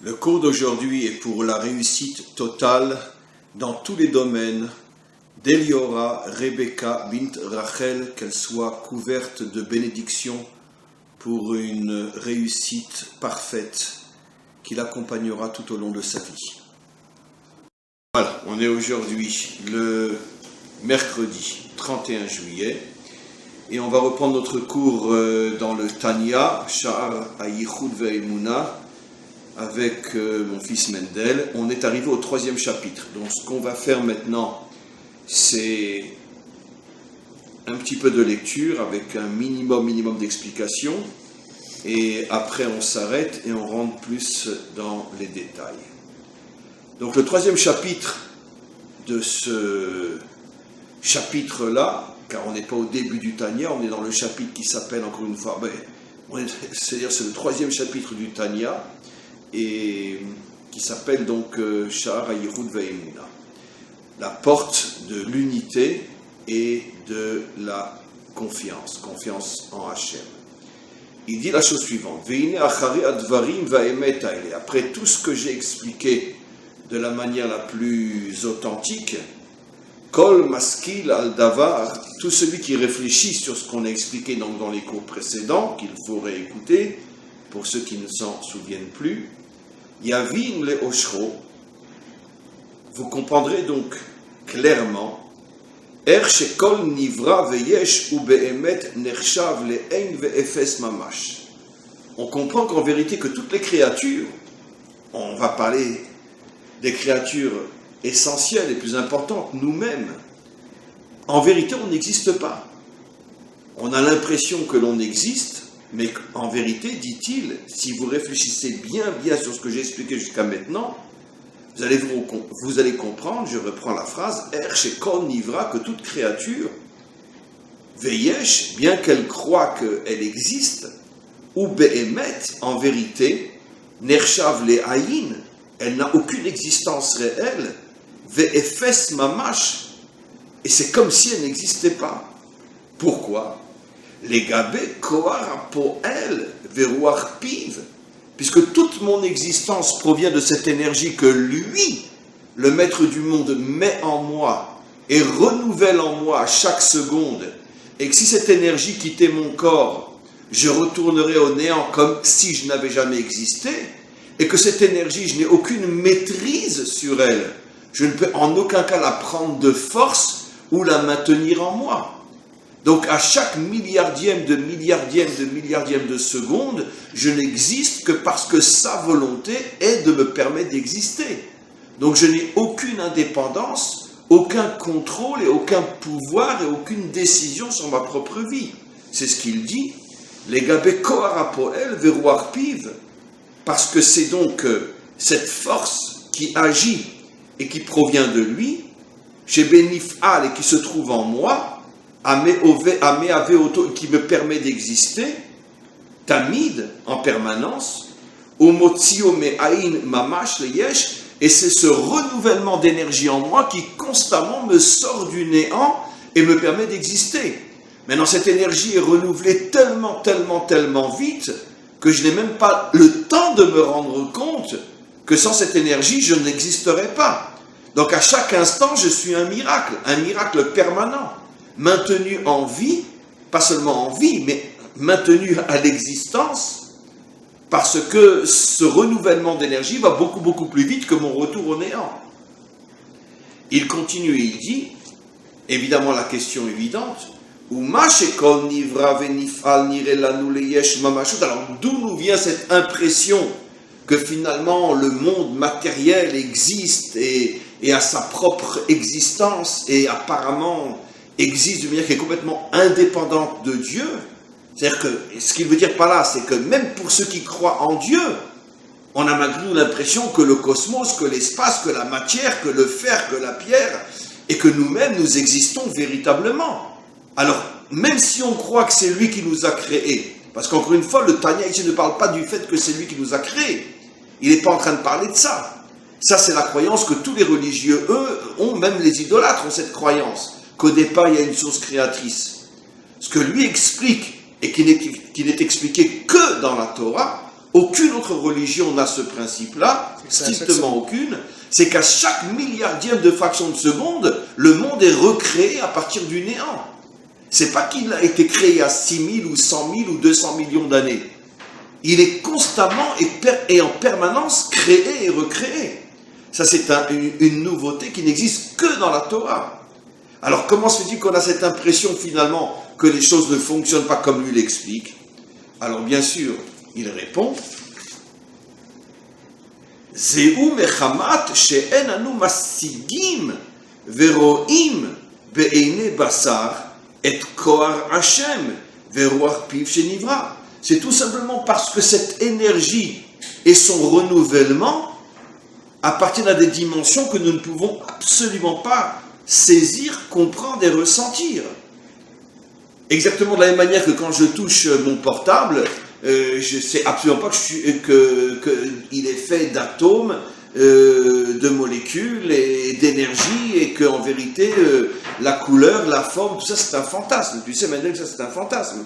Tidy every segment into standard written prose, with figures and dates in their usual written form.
Le cours d'aujourd'hui est pour la réussite totale dans tous les domaines d'Eliora Rebecca bint Rachel, qu'elle soit couverte de bénédictions pour une réussite parfaite qui l'accompagnera tout au long de sa vie. Voilà, on est aujourd'hui le mercredi 31 juillet et on va reprendre notre cours dans le Tanya, Sha'ar HaYichud Ve'Emunah, avec mon fils Mendel. On est arrivé au 3e chapitre. Donc ce qu'on va faire maintenant, c'est un petit peu de lecture avec un minimum d'explications. Et après on s'arrête et on rentre plus dans les détails. Donc le 3e chapitre de ce chapitre-là, car on n'est pas au début du Tanya, on est dans le chapitre qui s'appelle encore une fois, c'est-à-dire c'est le 3e chapitre du Tanya, et qui s'appelle donc Sha'ar HaYichud Ve'Emunah, la porte de l'unité et de la confiance en Hachem. Il dit la chose suivante: Ve'ine achari advarim va'emet ha'ele. Après tout ce que j'ai expliqué de la manière la plus authentique, Kol maskil al davar, tout celui qui réfléchit sur ce qu'on a expliqué donc dans les cours précédents, qu'il faut réécouter pour ceux qui ne s'en souviennent plus, Yavin le Oshro, vous comprendrez donc clairement, Shekol nivra veyesh u be'emet nershav le'ein ve'efes mamash. On comprend qu'en vérité que toutes les créatures, on va parler des créatures essentielles et plus importantes, nous-mêmes, en vérité on n'existe pas. On a l'impression que l'on existe, mais en vérité, dit-il, si vous réfléchissez bien sur ce que j'ai expliqué jusqu'à maintenant, vous allez comprendre, je reprends la phrase, Shekol nivra, que toute créature, veyesh, bien qu'elle croit qu'elle existe, ou be'emet, en vérité, nershav le'ayin, elle n'a aucune existence réelle, ve'efes mamash, et c'est comme si elle n'existait pas. Pourquoi? Les gabé koar po'el veruach piv, puisque toute mon existence provient de cette énergie que lui, le maître du monde, met en moi et renouvelle en moi à chaque seconde, et que si cette énergie quittait mon corps, je retournerais au néant comme si je n'avais jamais existé, et que cette énergie, je n'ai aucune maîtrise sur elle, je ne peux en aucun cas la prendre de force ou la maintenir en moi. Donc à chaque milliardième de seconde, je n'existe que parce que sa volonté est de me permettre d'exister. Donc je n'ai aucune indépendance, aucun contrôle et aucun pouvoir et aucune décision sur ma propre vie. C'est ce qu'il dit. Les gabé kohara poel veruach piv, parce que c'est donc cette force qui agit et qui provient de lui, chez Benifal et qui se trouve en moi, qui me permet d'exister, tamid, en permanence, omotsio me'ain mamash leyesh, et c'est ce renouvellement d'énergie en moi qui constamment me sort du néant et me permet d'exister. Maintenant, cette énergie est renouvelée tellement vite que je n'ai même pas le temps de me rendre compte que sans cette énergie, je n'existerais pas. Donc à chaque instant, je suis un miracle permanent, maintenu en vie, pas seulement en vie, mais maintenu à l'existence, parce que ce renouvellement d'énergie va beaucoup plus vite que mon retour au néant. Il continue et il dit, évidemment la question évidente, alors d'où nous vient cette impression que finalement le monde matériel existe et a sa propre existence et apparemment existe d'une manière qui est complètement indépendante de Dieu? C'est-à-dire que ce qu'il veut dire par là, c'est que même pour ceux qui croient en Dieu, on a malgré tout l'impression que le cosmos, que l'espace, que la matière, que le fer, que la pierre, et que nous-mêmes, nous existons véritablement. Alors, même si on croit que c'est lui qui nous a créés, parce qu'encore une fois, le Tanya ici ne parle pas du fait que c'est lui qui nous a créés, il n'est pas en train de parler de ça. Ça, c'est la croyance que tous les religieux, eux, ont, même les idolâtres ont cette croyance, qu'au départ, il y a une source créatrice. Ce que lui explique, et qui n'est expliqué que dans la Torah, Aucune autre religion n'a ce principe-là, strictement aucune. C'est qu'à chaque milliardième de fraction de seconde, le monde est recréé à partir du néant. C'est pas qu'il a été créé il y a 6 000 ou 100 000 ou 200 millions d'années. Il est constamment et en permanence créé et recréé. Ça, c'est une nouveauté qui n'existe que dans la Torah. Alors, comment se fait-il qu'on a cette impression, finalement, que les choses ne fonctionnent pas comme lui l'explique? Alors, bien sûr, il répond « Zeu mechamat she'en anu masigim veroim be'ene basar et koar Hashem veruach piv shenivra » C'est tout simplement parce que cette énergie et son renouvellement appartiennent à des dimensions que nous ne pouvons absolument pas saisir, comprendre et ressentir. Exactement de la même manière que quand je touche mon portable, je ne sais absolument pas qu'il est fait d'atomes, de molécules et d'énergie, et qu'en vérité, la couleur, la forme, tout ça c'est un fantasme. Tu sais maintenant que ça c'est un fantasme.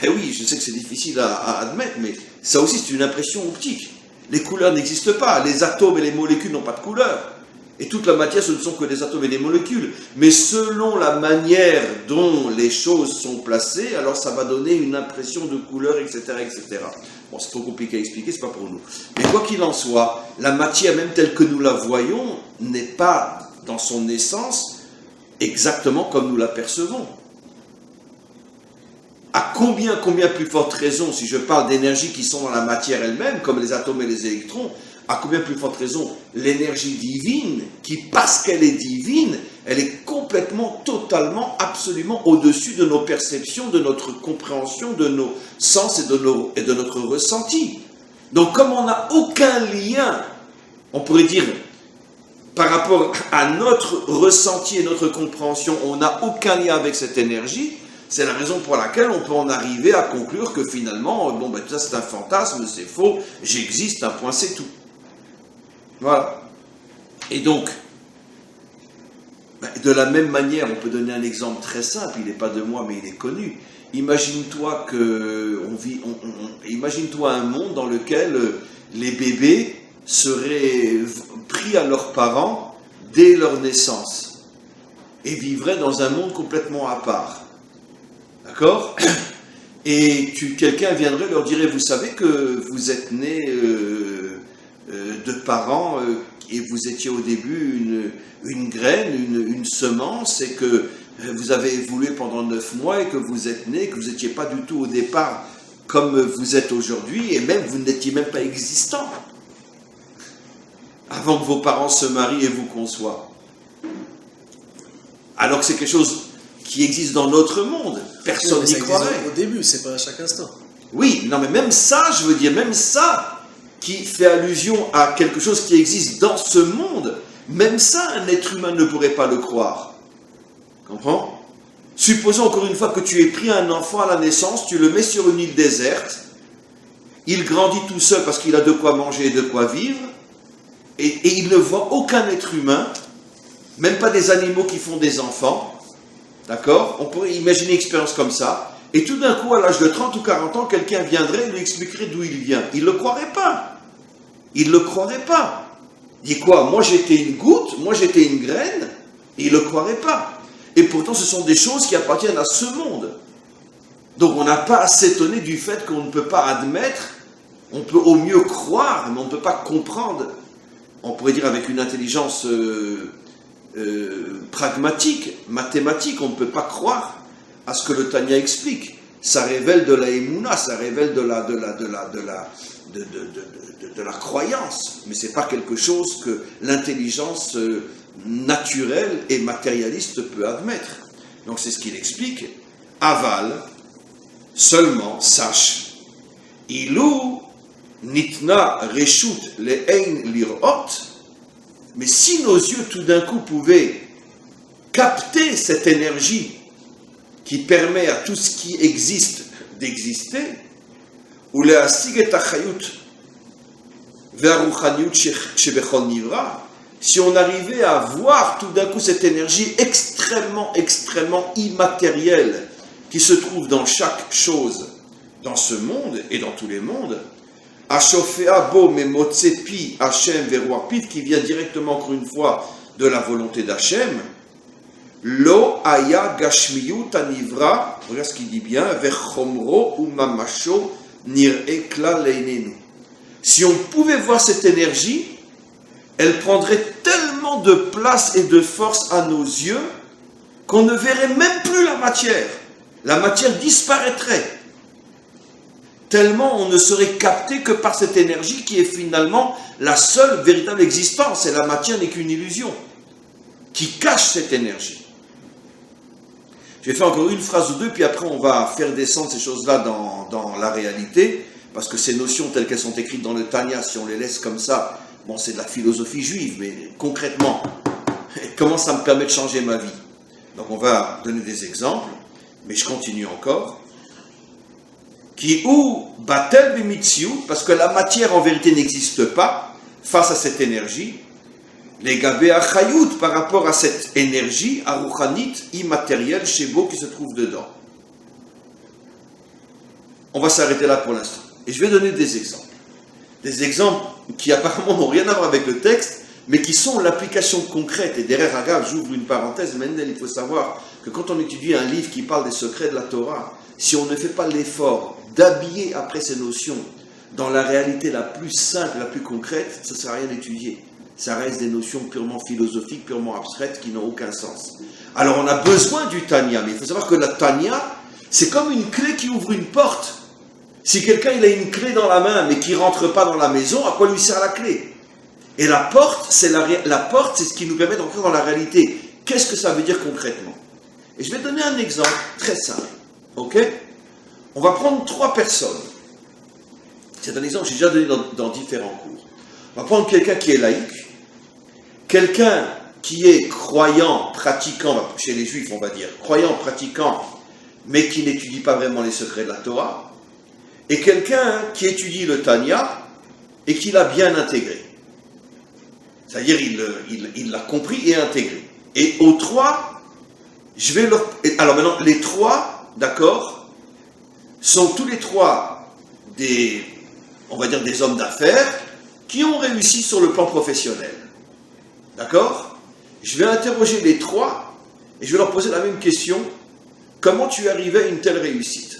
Ben oui, je sais que c'est difficile à admettre, mais ça aussi c'est une impression optique. Les couleurs n'existent pas, les atomes et les molécules n'ont pas de couleur. Et toute la matière, ce ne sont que des atomes et des molécules. Mais selon la manière dont les choses sont placées, alors ça va donner une impression de couleur, etc., etc. Bon, c'est trop compliqué à expliquer, c'est pas pour nous. Mais quoi qu'il en soit, la matière, même telle que nous la voyons, n'est pas, dans son essence, exactement comme nous la percevons. À combien plus forte raison, si je parle d'énergie qui sont dans la matière elle-même, comme les atomes et les électrons, à combien plus forte raison, l'énergie divine, qui parce qu'elle est divine, elle est complètement, totalement, absolument au-dessus de nos perceptions, de notre compréhension, de nos sens et de notre ressenti. Donc comme on n'a aucun lien, on pourrait dire, par rapport à notre ressenti et notre compréhension, on n'a aucun lien avec cette énergie. C'est la raison pour laquelle on peut en arriver à conclure que finalement, bon, ben, tout ça c'est un fantasme, c'est faux, j'existe, un point, c'est tout. Voilà. Et donc, de la même manière, on peut donner un exemple très simple, il n'est pas de moi, mais il est connu. Imagine-toi imagine-toi un monde dans lequel les bébés seraient pris à leurs parents dès leur naissance et vivraient dans un monde complètement à part. D'accord ? Et quelqu'un viendrait leur dirait, vous savez que vous êtes nés de parents et vous étiez au début une graine, une semence, et que vous avez évolué pendant 9 mois et que vous êtes nés, que vous n'étiez pas du tout au départ comme vous êtes aujourd'hui, et même vous n'étiez même pas existant avant que vos parents se marient et vous conçoivent. Alors que c'est quelque chose qui existe dans notre monde. Personne n'y croirait. Au début, c'est pas à chaque instant. Oui, non mais même ça, je veux dire, même ça qui fait allusion à quelque chose qui existe dans ce monde, même ça, un être humain ne pourrait pas le croire. Comprends ? Supposons encore une fois que tu aies pris un enfant à la naissance, tu le mets sur une île déserte, il grandit tout seul parce qu'il a de quoi manger et de quoi vivre, et il ne voit aucun être humain, même pas des animaux qui font des enfants. D'accord ? On pourrait imaginer une expérience comme ça, et tout d'un coup, à l'âge de 30 ou 40 ans, quelqu'un viendrait et lui expliquerait d'où il vient. Il ne le croirait pas. Il ne le croirait pas. Il dit quoi ? Moi j'étais une goutte, moi j'étais une graine, et il ne le croirait pas. Et pourtant, ce sont des choses qui appartiennent à ce monde. Donc on n'a pas à s'étonner du fait qu'on ne peut pas admettre, on peut au mieux croire, mais on ne peut pas comprendre. On pourrait dire avec une intelligence pragmatique, mathématique, on ne peut pas croire à ce que le Tanya explique. Ça révèle de la émouna, ça révèle de la croyance, mais c'est pas quelque chose que l'intelligence naturelle et matérialiste peut admettre. Donc c'est ce qu'il explique. Aval, seulement sache, ilou nitna reshut le'ein lirot. Mais si nos yeux tout d'un coup pouvaient capter cette énergie qui permet à tout ce qui existe d'exister, ou le'asig et achayut ve'aruchaniut shebechol nivra, si on arrivait à voir tout d'un coup cette énergie extrêmement immatérielle qui se trouve dans chaque chose, dans ce monde et dans tous les mondes, Ashofea bo memotse pi Hachem veroa pit, qui vient directement, encore une fois, de la volonté d'Hachem. Lo aya gashmiyut anivra, regarde ce qu'il dit bien, vechomro ou mamasho nir'e klal leinenu. Si on pouvait voir cette énergie, elle prendrait tellement de place et de force à nos yeux qu'on ne verrait même plus la matière. La matière disparaîtrait. Tellement on ne serait capté que par cette énergie qui est finalement la seule véritable existence. Et la matière n'est qu'une illusion qui cache cette énergie. Je vais faire encore une phrase ou deux, puis après on va faire descendre ces choses-là dans la réalité, parce que ces notions telles qu'elles sont écrites dans le Tanya, si on les laisse comme ça, bon, c'est de la philosophie juive, mais concrètement, comment ça me permet de changer ma vie? Donc on va donner des exemples, mais je continue encore. Qui ou batel b'mitziut, parce que la matière en vérité n'existe pas face à cette énergie. Les gabé achayut, par rapport à cette énergie aruchanit immatérielle shebo qui se trouve dedans. On va s'arrêter là pour l'instant. Et je vais donner des exemples. Des exemples qui apparemment n'ont rien à voir avec le texte, mais qui sont l'application concrète. Et derrière Agav, j'ouvre une parenthèse, Mendel, il faut savoir que quand on étudie un livre qui parle des secrets de la Torah, si on ne fait pas l'effort d'habiller après ces notions dans la réalité la plus simple, la plus concrète, ça ne sert à rien d'étudier. Ça reste des notions purement philosophiques, purement abstraites, qui n'ont aucun sens. Alors on a besoin du Tanya, mais il faut savoir que la Tanya, c'est comme une clé qui ouvre une porte. Si quelqu'un il a une clé dans la main, mais qui ne rentre pas dans la maison, à quoi lui sert la clé? Et la porte, c'est ce qui nous permet d'entrer dans la réalité. Qu'est-ce que ça veut dire concrètement? Et je vais donner un exemple très simple. Ok? On va prendre 3 personnes. C'est un exemple que j'ai déjà donné dans différents cours. On va prendre quelqu'un qui est laïque, quelqu'un qui est croyant, pratiquant, chez les juifs on va dire, croyant, pratiquant, mais qui n'étudie pas vraiment les secrets de la Torah, et quelqu'un qui étudie le Tanya et qui l'a bien intégré. C'est-à-dire il l'a compris et intégré. Et aux 3, je vais leur... Alors maintenant, les 3, d'accord, sont tous les 3 des, on va dire, des hommes d'affaires qui ont réussi sur le plan professionnel. D'accord? Je vais interroger les 3 et je vais leur poser la même question. Comment tu es arrivé à une telle réussite?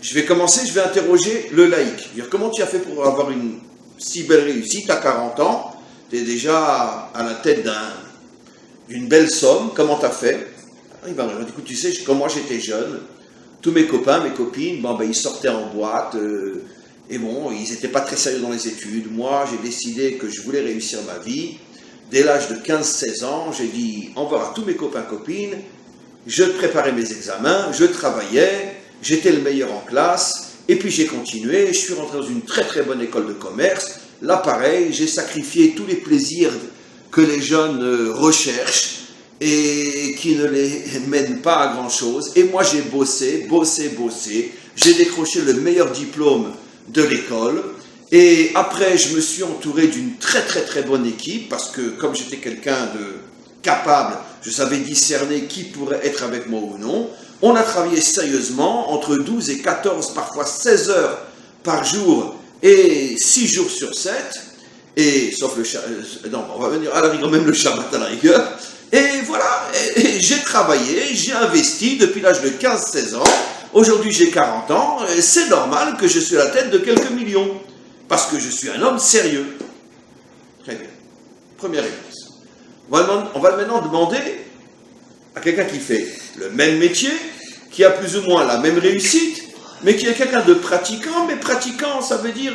Je vais interroger le laïc. Dire, comment tu as fait pour avoir une si belle réussite à 40 ans? Tu es déjà à la tête d'une belle somme. Comment tu as fait? Il va me dire, écoute, tu sais, quand moi j'étais jeune, tous mes copains, mes copines, ils sortaient en boîte, et bon, ils n'étaient pas très sérieux dans les études. Moi, j'ai décidé que je voulais réussir ma vie. Dès l'âge de 15-16 ans, j'ai dit au revoir à tous mes copains, copines. Je préparais mes examens, je travaillais, j'étais le meilleur en classe, et puis j'ai continué, je suis rentré dans une très très bonne école de commerce. Là, pareil, j'ai sacrifié tous les plaisirs que les jeunes recherchent, et qui ne les mènent pas à grand-chose. Et moi, j'ai bossé. J'ai décroché le meilleur diplôme de l'école. Et après, je me suis entouré d'une très très très bonne équipe, parce que comme j'étais quelqu'un de capable, je savais discerner qui pourrait être avec moi ou non. On a travaillé sérieusement, entre 12 et 14, parfois 16 heures par jour, et 6 jours sur 7, et sauf le non, on va venir à la rigueur, même le Shabbat à la rigueur. Et voilà, et j'ai travaillé, j'ai investi depuis l'âge de 15-16 ans. Aujourd'hui, j'ai 40 ans, et c'est normal que je sois à la tête de quelques millions, parce que je suis un homme sérieux. Très bien. Première réponse. On va maintenant demander à quelqu'un qui fait le même métier, qui a plus ou moins la même réussite, mais qui est quelqu'un de pratiquant, mais pratiquant, ça veut dire,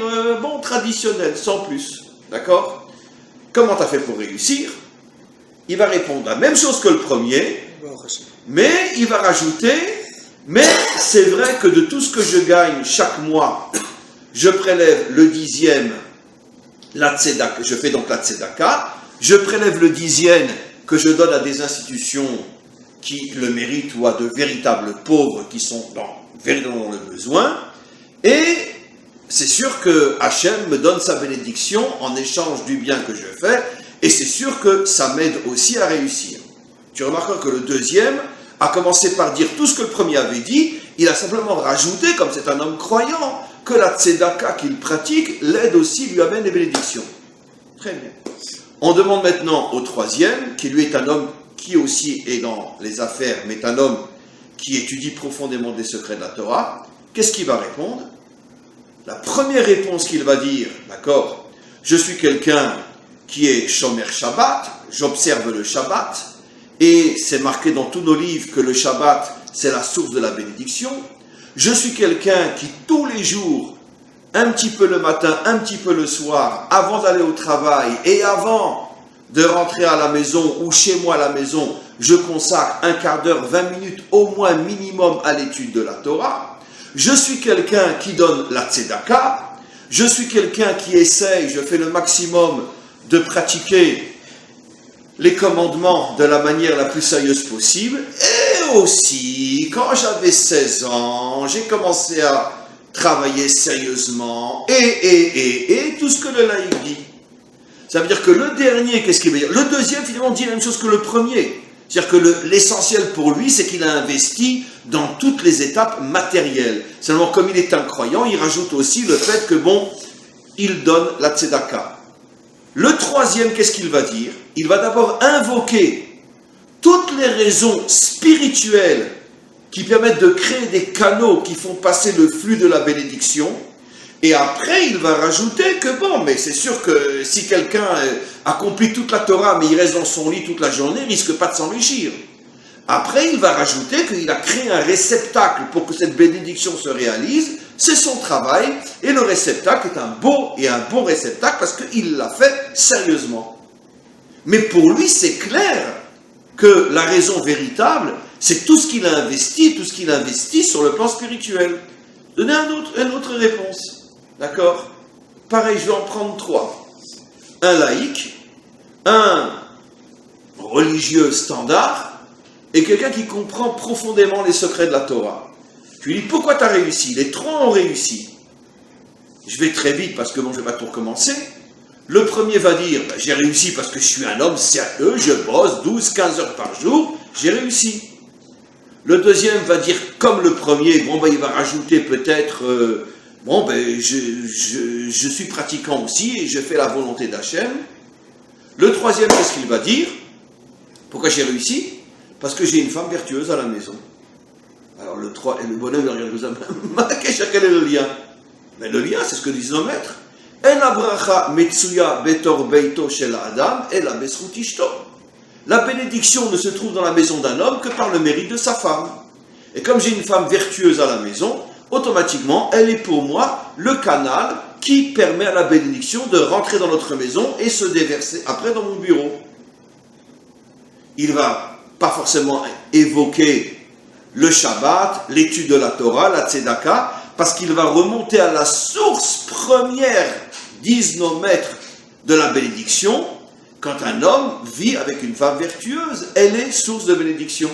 traditionnel, sans plus. D'accord? Comment tu as fait pour réussir? Il va répondre la même chose que le premier, mais il va rajouter, mais c'est vrai que de tout ce que je gagne chaque mois, je prélève le 10e, la tzedaka, je fais donc la tzedaka, je prélève le 10e que je donne à des institutions qui le méritent ou à de véritables pauvres qui sont véritablement dans le besoin, et c'est sûr que Hachem me donne sa bénédiction en échange du bien que je fais, et c'est sûr que ça m'aide aussi à réussir. Tu remarqueras que le deuxième a commencé par dire tout ce que le premier avait dit, il a simplement rajouté, comme c'est un homme croyant, que la tzedaka qu'il pratique l'aide aussi, lui amène les bénédictions. Très bien. On demande maintenant au troisième, qui lui est un homme qui aussi est dans les affaires, mais est un homme qui étudie profondément les secrets de la Torah. Qu'est-ce qu'il va répondre? La première réponse qu'il va dire, d'accord, je suis quelqu'un qui est Shomer Shabbat, j'observe le Shabbat, et c'est marqué dans tous nos livres que le Shabbat, c'est la source de la bénédiction. Je suis quelqu'un qui, tous les jours, un petit peu le matin, un petit peu le soir, avant d'aller au travail et avant de rentrer à la maison ou chez moi à la maison, je consacre un quart d'heure, 20 minutes au moins minimum à l'étude de la Torah. Je suis quelqu'un qui donne la tzedaka. Je suis quelqu'un qui essaye, je fais le maximum de pratiquer les commandements de la manière la plus sérieuse possible. Et aussi, quand j'avais 16 ans, j'ai commencé à travailler sérieusement, et tout ce que le laïc dit. Ça veut dire que le dernier, qu'est-ce qu'il veut dire? Le deuxième, finalement, dit la même chose que le premier. C'est-à-dire que l'essentiel pour lui, c'est qu'il a investi dans toutes les étapes matérielles. Seulement, comme il est un croyant, il rajoute aussi le fait que, bon, il donne la tzedaka. Le troisième, qu'est-ce qu'il va dire? Il va d'abord invoquer toutes les raisons spirituelles qui permettent de créer des canaux qui font passer le flux de la bénédiction. Et après, il va rajouter que bon, mais c'est sûr que si quelqu'un accomplit toute la Torah, mais il reste dans son lit toute la journée, il risque pas de s'enrichir. Après, il va rajouter qu'il a créé un réceptacle pour que cette bénédiction se réalise. C'est son travail, et le réceptacle est un beau et un bon réceptacle parce qu'il l'a fait sérieusement. Mais pour lui, c'est clair que la raison véritable, c'est tout ce qu'il a investi sur le plan spirituel. Donnez une autre réponse. D'accord? Pareil, je vais en prendre 3. Un laïc, un religieux standard, et quelqu'un qui comprend profondément les secrets de la Torah. Je lui dis, pourquoi tu as réussi? Les 3 ont réussi. Je vais très vite parce que bon, je ne vais pas tout recommencer. Le premier va dire, j'ai réussi parce que je suis un homme sérieux, je bosse 12-15 heures par jour, j'ai réussi. Le deuxième va dire, comme le premier, bon, il va rajouter peut-être, je suis pratiquant aussi et je fais la volonté d'Hachem. Le troisième, qu'est-ce qu'il va dire? Pourquoi j'ai réussi? Parce que j'ai une femme vertueuse à la maison. Alors le bonhomme il regarde comme ça, quel est le lien? Mais le lien, c'est ce que disent nos maîtres. La bénédiction ne se trouve dans la maison d'un homme que par le mérite de sa femme. Et comme j'ai une femme vertueuse à la maison, automatiquement, elle est pour moi le canal qui permet à la bénédiction de rentrer dans notre maison et se déverser après dans mon bureau. Il ne va pas forcément évoquer le Shabbat, l'étude de la Torah, la Tzedaka, parce qu'il va remonter à la source première, disent nos maîtres, de la bénédiction. Quand un homme vit avec une femme vertueuse, elle est source de bénédiction.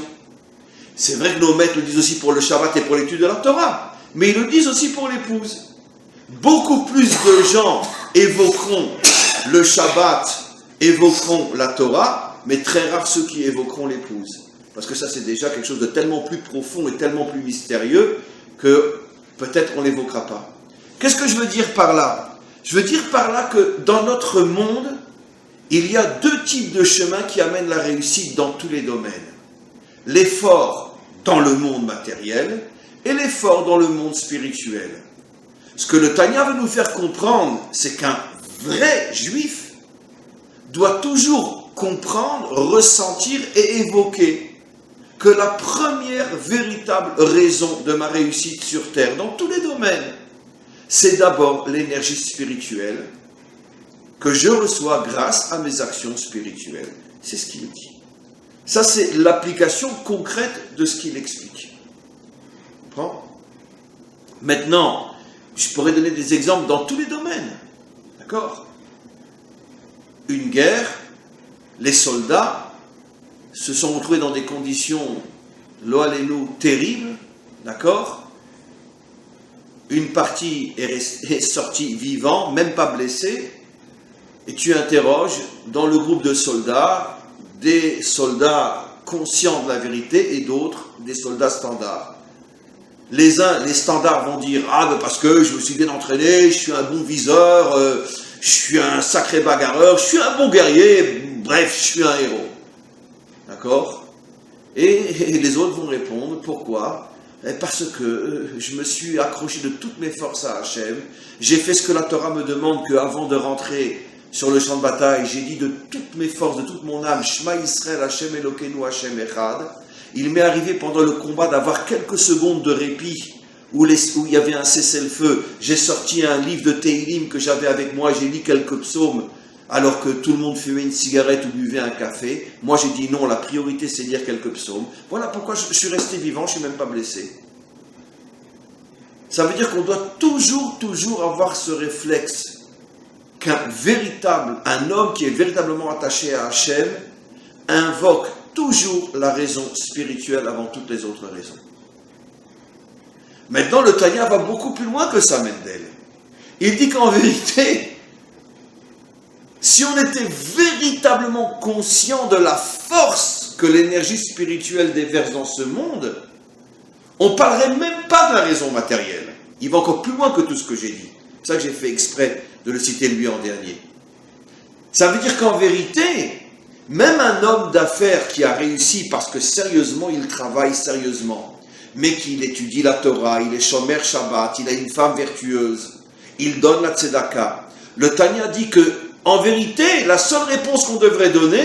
C'est vrai que nos maîtres le disent aussi pour le Shabbat et pour l'étude de la Torah, mais ils le disent aussi pour l'épouse. Beaucoup plus de gens évoqueront le Shabbat, évoqueront la Torah, mais très rares ceux qui évoqueront l'épouse. Parce que ça, c'est déjà quelque chose de tellement plus profond et tellement plus mystérieux que peut-être on ne l'évoquera pas. Qu'est-ce que je veux dire par là? Je veux dire par là que dans notre monde, il y a 2 types de chemins qui amènent la réussite dans tous les domaines. L'effort dans le monde matériel et l'effort dans le monde spirituel. Ce que le Tanya veut nous faire comprendre, c'est qu'un vrai juif doit toujours comprendre, ressentir et évoquer que la première véritable raison de ma réussite sur Terre, dans tous les domaines, c'est d'abord l'énergie spirituelle que je reçois grâce à mes actions spirituelles. C'est ce qu'il dit. Ça, c'est l'application concrète de ce qu'il explique. Maintenant, je pourrais donner des exemples dans tous les domaines. D'accord? Une guerre, les soldats se sont retrouvés dans des conditions, lo alenu, terribles. D'accord? Une partie est sortie vivant, même pas blessée. Et tu interroges dans le groupe de soldats, des soldats conscients de la vérité et d'autres, des soldats standards. les standards vont dire, ah ben parce que je me suis bien entraîné, je suis un bon viseur, je suis un sacré bagarreur, je suis un bon guerrier, bref, je suis un héros. D'accord? Et les autres vont répondre, pourquoi? Parce que je me suis accroché de toutes mes forces à Hachem, j'ai fait ce que la Torah me demande, qu'avant de rentrer sur le champ de bataille, j'ai dit de toutes mes forces, de toute mon âme, Shema Yisrael, Hachem Elokeinu, Hachem Echad. Il m'est arrivé pendant le combat d'avoir quelques secondes de répit, où il y avait un cessez-le-feu. J'ai sorti un livre de Teilim que j'avais avec moi, j'ai lu quelques psaumes, alors que tout le monde fumait une cigarette ou buvait un café. Moi j'ai dit non, la priorité c'est lire quelques psaumes. Voilà pourquoi je suis resté vivant, je ne suis même pas blessé. Ça veut dire qu'on doit toujours avoir ce réflexe un homme qui est véritablement attaché à Hachem invoque toujours la raison spirituelle avant toutes les autres raisons. Maintenant, le Tanya va beaucoup plus loin que ça, Mendel. Il dit qu'en vérité, si on était véritablement conscient de la force que l'énergie spirituelle déverse dans ce monde, on ne parlerait même pas de la raison matérielle. Il va encore plus loin que tout ce que j'ai dit. C'est ça que j'ai fait exprès de le citer lui en dernier. Ça veut dire qu'en vérité, même un homme d'affaires qui a réussi parce que sérieusement il travaille sérieusement, mais qu'il étudie la Torah, il est shomer Shabbat, il a une femme vertueuse, il donne la tzedaka. Le Tanya dit que, en vérité, la seule réponse qu'on devrait donner,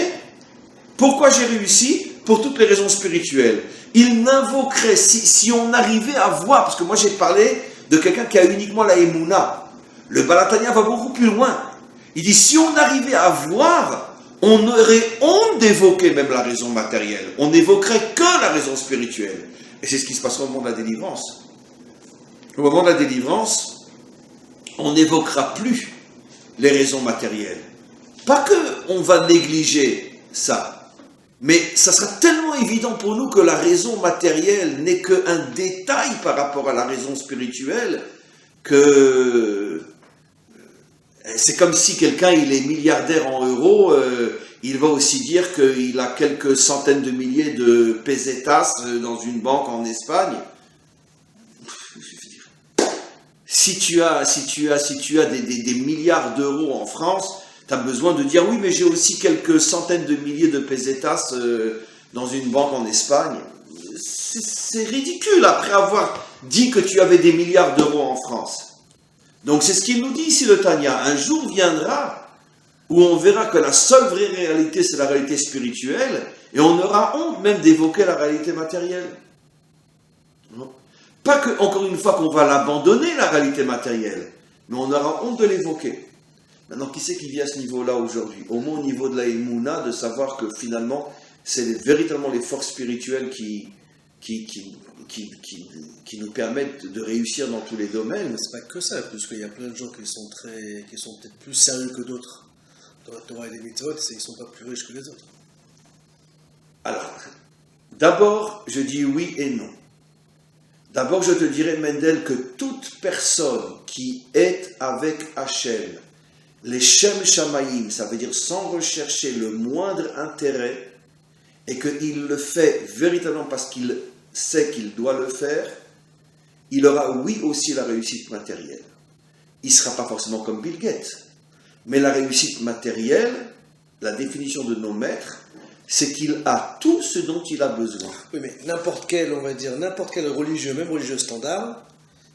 pourquoi j'ai réussi? Pour toutes les raisons spirituelles. Il n'invoquerait, si on arrivait à voir, parce que moi j'ai parlé de quelqu'un qui a uniquement la Emouna. Le Balatania va beaucoup plus loin. Il dit, si on arrivait à voir, on aurait honte d'évoquer même la raison matérielle. On n'évoquerait que la raison spirituelle. Et c'est ce qui se passera au moment de la délivrance. Au moment de la délivrance, on n'évoquera plus les raisons matérielles. Pas qu'on va négliger ça, mais ça sera tellement évident pour nous que la raison matérielle n'est qu'un détail par rapport à la raison spirituelle, que c'est comme si quelqu'un, il est milliardaire en euros, il va aussi dire qu'il a quelques centaines de milliers de pesetas dans une banque en Espagne. Si tu as des milliards d'euros en France, tu as besoin de dire, oui, mais j'ai aussi quelques centaines de milliers de pesetas dans une banque en Espagne. C'est ridicule après avoir dit que tu avais des milliards d'euros en France. Donc c'est ce qu'il nous dit ici le Tanya. Un jour viendra où on verra que la seule vraie réalité, c'est la réalité spirituelle, et on aura honte même d'évoquer la réalité matérielle. Non. Pas que, encore une fois, qu'on va l'abandonner, la réalité matérielle, mais on aura honte de l'évoquer. Maintenant, qui c'est qui vit à ce niveau-là aujourd'hui? Au moins au niveau de la Emouna, de savoir que finalement, c'est véritablement les forces spirituelles qui nous permettent de réussir dans tous les domaines. Mais c'est pas que ça, parce qu'il y a plein de gens qui sont peut-être plus sérieux que d'autres dans la Torah et les mitzvot, et ils ne sont pas plus riches que les autres. Alors, d'abord, je dis oui et non. D'abord, je te dirais, Mendel, que toute personne qui est avec Hachem, les Shem Shamayim, ça veut dire sans rechercher le moindre intérêt, et qu'il le fait véritablement parce qu'il sait qu'il doit le faire, il aura, oui, aussi la réussite matérielle. Il ne sera pas forcément comme Bill Gates. Mais la réussite matérielle, la définition de nos maîtres, c'est qu'il a tout ce dont il a besoin. Oui, mais n'importe quel religieux, même religieux standard,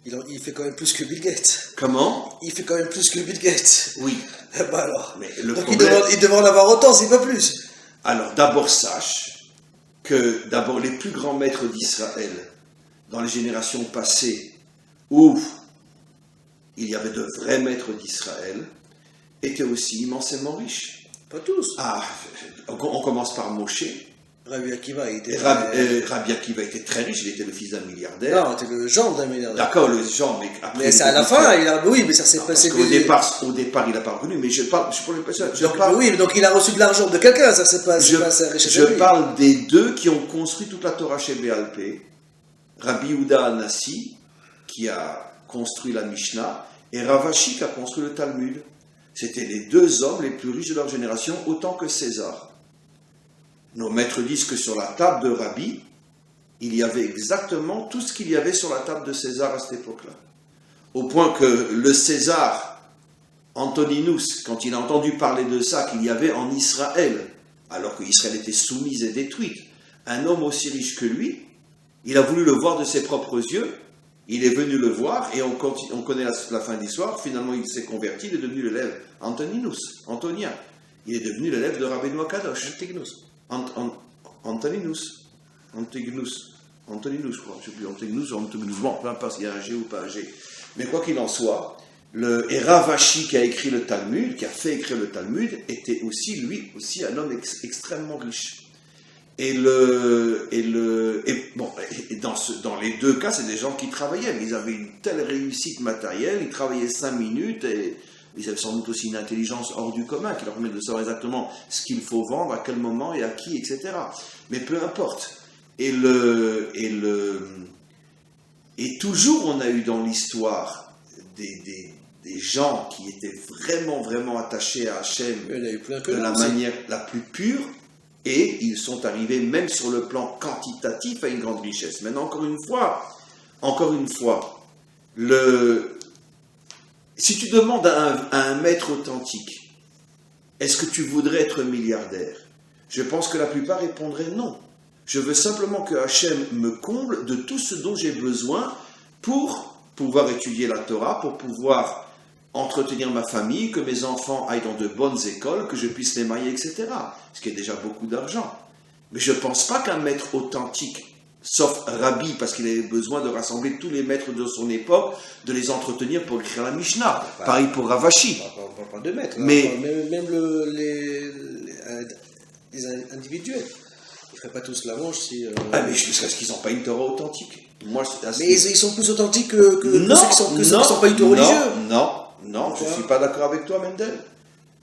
il fait quand même plus que Bill Gates. Comment? Il fait quand même plus que Bill Gates. Oui. Bah alors. Mais donc problème... il devrait en avoir autant, c'est pas plus. Alors d'abord sache que les plus grands maîtres d'Israël, dans les générations passées, où il y avait de vrais maîtres d'Israël, étaient aussi immensément riches. Pas tous. Ah, on commence par Moshe. Rabbi Akiva était Rabbi Akiva était très riche, il était le fils d'un milliardaire. Non, c'était le gendre d'un milliardaire. D'accord, le gendre, mais après... Mais c'est à la fin, oui, mais ça s'est passé... Au départ, il n'a pas reconnu, mais je parle... Oui, donc il a reçu de l'argent de quelqu'un, ça s'est passé à richesse. Je parle des deux qui ont construit toute la Torah chez Béalpé, Rabbi Yehuda Anassi, qui a construit la Mishnah, et Rav Ashi qui a construit le Talmud. C'était les deux hommes les plus riches de leur génération, autant que César. Nos maîtres disent que sur la table de Rabbi, il y avait exactement tout ce qu'il y avait sur la table de César à cette époque-là. Au point que le César Antoninus, quand il a entendu parler de ça, qu'il y avait en Israël, alors qu'Israël était soumise et détruite, un homme aussi riche que lui, il a voulu le voir de ses propres yeux, il est venu le voir, et on connaît la fin de l'histoire, finalement il s'est converti, il est devenu l'élève Antonien, il est devenu l'élève de Rabbeinu Akadosh. Antoninus, je crois, je ne sais plus, Antoninus, bon, peu importe s'il y a un G ou pas un G. Mais quoi qu'il en soit, et Ravashi qui a écrit le Talmud, qui a fait écrire le Talmud, était aussi, lui, aussi un homme extrêmement riche. Dans les deux cas, c'est des gens qui travaillaient, mais ils avaient une telle réussite matérielle, ils travaillaient 5 minutes, et ils avaient sans doute aussi une intelligence hors du commun, qui leur permet de savoir exactement ce qu'il faut vendre, à quel moment et à qui, etc. Mais peu importe. Et toujours, on a eu dans l'histoire des gens qui étaient vraiment, vraiment attachés à Hachem de la manière la plus pure, et ils sont arrivés même sur le plan quantitatif à une grande richesse. Maintenant, encore une fois, si tu demandes à un maître authentique, est-ce que tu voudrais être milliardaire? Je pense que la plupart répondraient non. Je veux simplement que Hachem me comble de tout ce dont j'ai besoin pour pouvoir étudier la Torah, pour pouvoir entretenir ma famille, que mes enfants aillent dans de bonnes écoles, que je puisse les marier, etc. Ce qui est déjà beaucoup d'argent. Mais je ne pense pas qu'un maître authentique, sauf Rabbi, parce qu'il avait besoin de rassembler tous les maîtres de son époque, de les entretenir pour écrire la Mishnah. Pareil pour Ravashi. On ne parle pas de maîtres, mais même les individuels. Ils ne feraient pas tous la manche si... mais est-ce qu'ils n'ont pas une Torah authentique? Moi, mais ils sont plus authentiques que ceux qui ne sont pas du tout religieux. Non, je ne suis pas d'accord avec toi, Mendel.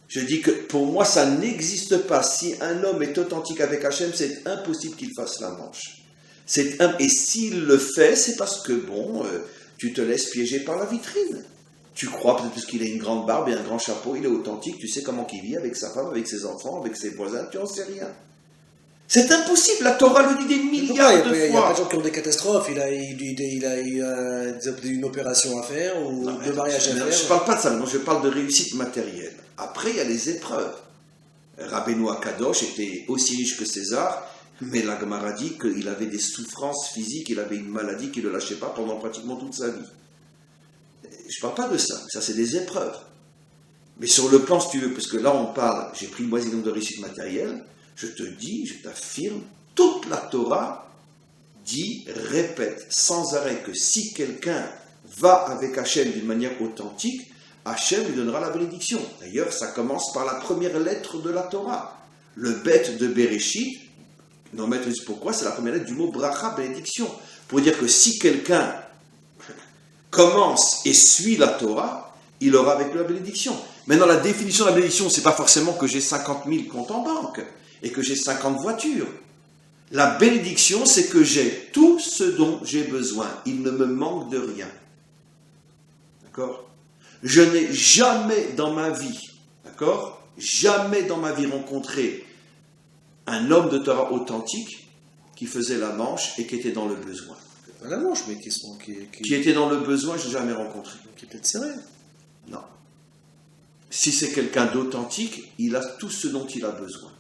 Je dis que pour moi, ça n'existe pas. Si un homme est authentique avec Hachem, c'est impossible qu'il fasse la manche. Et s'il le fait, c'est parce que, tu te laisses piéger par la vitrine. Tu crois, peut-être parce qu'il a une grande barbe et un grand chapeau, il est authentique, tu sais comment il vit avec sa femme, avec ses enfants, avec ses voisins, tu n'en sais rien. C'est impossible, la Torah le dit des milliards de fois. Il y a pas de gens qui ont des catastrophes, il a eu une opération à faire ou deux mariages à faire. Je ne parle pas de ça, non, je parle de réussite matérielle. Après, il y a les épreuves. Rabbeinu Akadosh était aussi riche que César, mais la Gemara dit qu'il avait des souffrances physiques, il avait une maladie qui ne le lâchait pas pendant pratiquement toute sa vie. Je ne parle pas de ça, ça c'est des épreuves. Mais sur le plan, si tu veux, parce que là on parle, j'ai pris le exemple de réussite matérielle, je te dis, je t'affirme, toute la Torah dit, répète sans arrêt que si quelqu'un va avec Hachem d'une manière authentique, Hachem lui donnera la bénédiction. D'ailleurs, ça commence par la première lettre de la Torah. Le bête de Bereshit, non, mais pourquoi? C'est la première lettre du mot bracha, bénédiction. Pour dire que si quelqu'un commence et suit la Torah, il aura avec lui la bénédiction. Maintenant, la définition de la bénédiction, c'est pas forcément que j'ai 50 000 comptes en banque et que j'ai 50 voitures. La bénédiction, c'est que j'ai tout ce dont j'ai besoin. Il ne me manque de rien. D'accord? Je n'ai jamais dans ma vie, d'accord? Jamais dans ma vie rencontré un homme de Torah authentique qui faisait la manche et qui était dans le besoin. Pas la manche, mais qui était dans le besoin, je n'ai jamais rencontré. Qui est peut-être serré. Non. Si c'est quelqu'un d'authentique, il a tout ce dont il a besoin.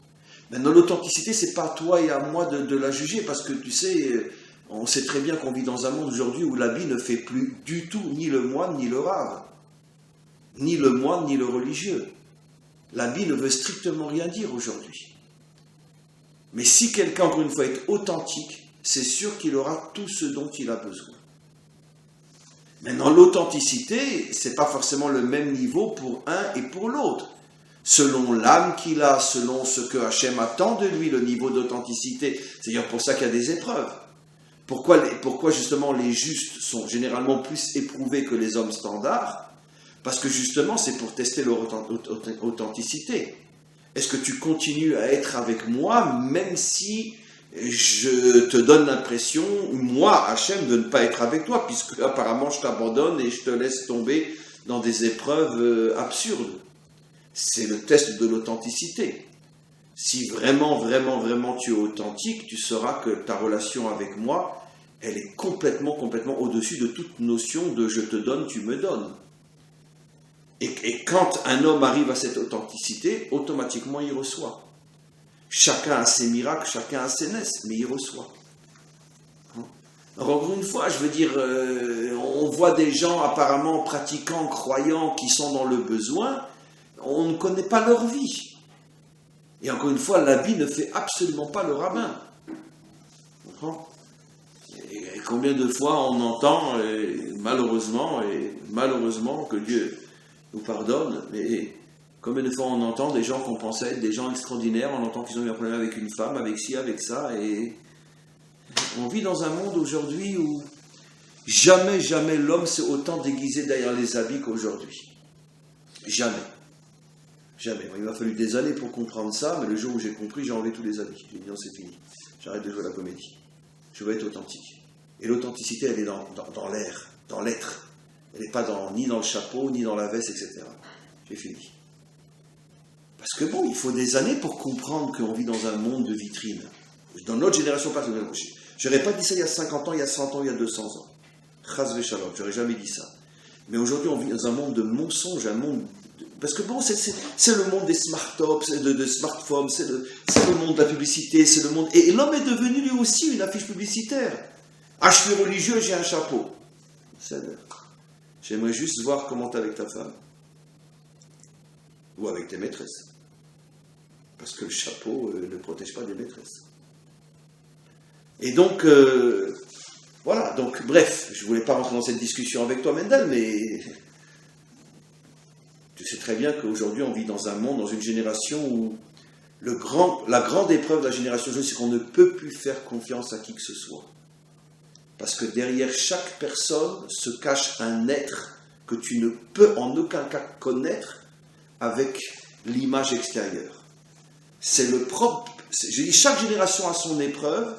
Maintenant, l'authenticité, c'est pas à toi et à moi de la juger, parce que tu sais, on sait très bien qu'on vit dans un monde aujourd'hui où l'habit ne fait plus du tout ni le moine ni le rave, ni le moine ni le religieux. L'habit ne veut strictement rien dire aujourd'hui. Mais si quelqu'un, encore une fois, est authentique, c'est sûr qu'il aura tout ce dont il a besoin. Maintenant, l'authenticité, c'est pas forcément le même niveau pour un et pour l'autre. Selon l'âme qu'il a, selon ce que Hachem attend de lui, le niveau d'authenticité. C'est d'ailleurs pour ça qu'il y a des épreuves. Pourquoi justement les justes sont généralement plus éprouvés que les hommes standards? Parce que justement, c'est pour tester leur authenticité. Est-ce que tu continues à être avec moi, même si je te donne l'impression, moi, Hachem, de ne pas être avec toi, puisque apparemment je t'abandonne et je te laisse tomber dans des épreuves absurdes. C'est le test de l'authenticité. Si vraiment, vraiment, vraiment tu es authentique, tu sauras que ta relation avec moi, elle est complètement, complètement au-dessus de toute notion de je te donne, tu me donnes. Et quand un homme arrive à cette authenticité, automatiquement il reçoit. Chacun a ses miracles, chacun a ses nesses, mais il reçoit. Alors, encore une fois, je veux dire, on voit des gens apparemment pratiquants, croyants, qui sont dans le besoin, on ne connaît pas leur vie. Et encore une fois, l'habit ne fait absolument pas le rabbin. Et combien de fois on entend, malheureusement, que Dieu nous pardonne, mais combien de fois on entend des gens qu'on pensait être des gens extraordinaires, on entend qu'ils ont eu un problème avec une femme, avec ci, avec ça, et on vit dans un monde aujourd'hui où jamais, jamais l'homme s'est autant déguisé derrière les habits qu'aujourd'hui. Jamais. Jamais. Il m'a fallu des années pour comprendre ça, mais le jour où j'ai compris, j'ai enlevé tous les habits. J'ai dit non, c'est fini. J'arrête de jouer la comédie. Je veux être authentique. Et l'authenticité, elle est dans l'air, dans l'être. Elle n'est pas ni dans le chapeau, ni dans la veste, etc. J'ai fini. Parce que bon, il faut des années pour comprendre qu'on vit dans un monde de vitrines. Dans notre génération, je n'aurais pas dit ça il y a 50 ans, il y a 100 ans, il y a 200 ans. Chas v'shalom, je n'aurais jamais dit ça. Mais aujourd'hui, on vit dans un monde de mensonges, un monde... Parce que bon, c'est le monde des smart-tops, de smartphones, c'est le monde de la publicité, c'est le monde... Et l'homme est devenu lui aussi une affiche publicitaire. Ah, je suis religieux, j'ai un chapeau. J'aimerais juste voir comment tu es avec ta femme. Ou avec tes maîtresses. Parce que le chapeau ne protège pas des maîtresses. Et donc, voilà, donc bref, je ne voulais pas rentrer dans cette discussion avec toi, Mendel, mais tu sais très bien qu'aujourd'hui, on vit dans un monde, dans une génération où la grande épreuve de la génération jeune, c'est qu'on ne peut plus faire confiance à qui que ce soit. Parce que derrière chaque personne se cache un être que tu ne peux en aucun cas connaître avec l'image extérieure. C'est le propre... Je dis, chaque génération a son épreuve.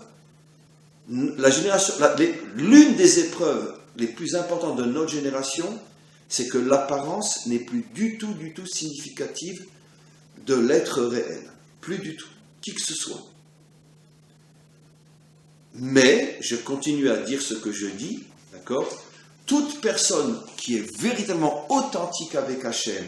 L'une des épreuves les plus importantes de notre génération, c'est que l'apparence n'est plus du tout significative de l'être réel. Plus du tout. Qui que ce soit. Mais, je continue à dire ce que je dis, d'accord ? Toute personne qui est véritablement authentique avec Hachem,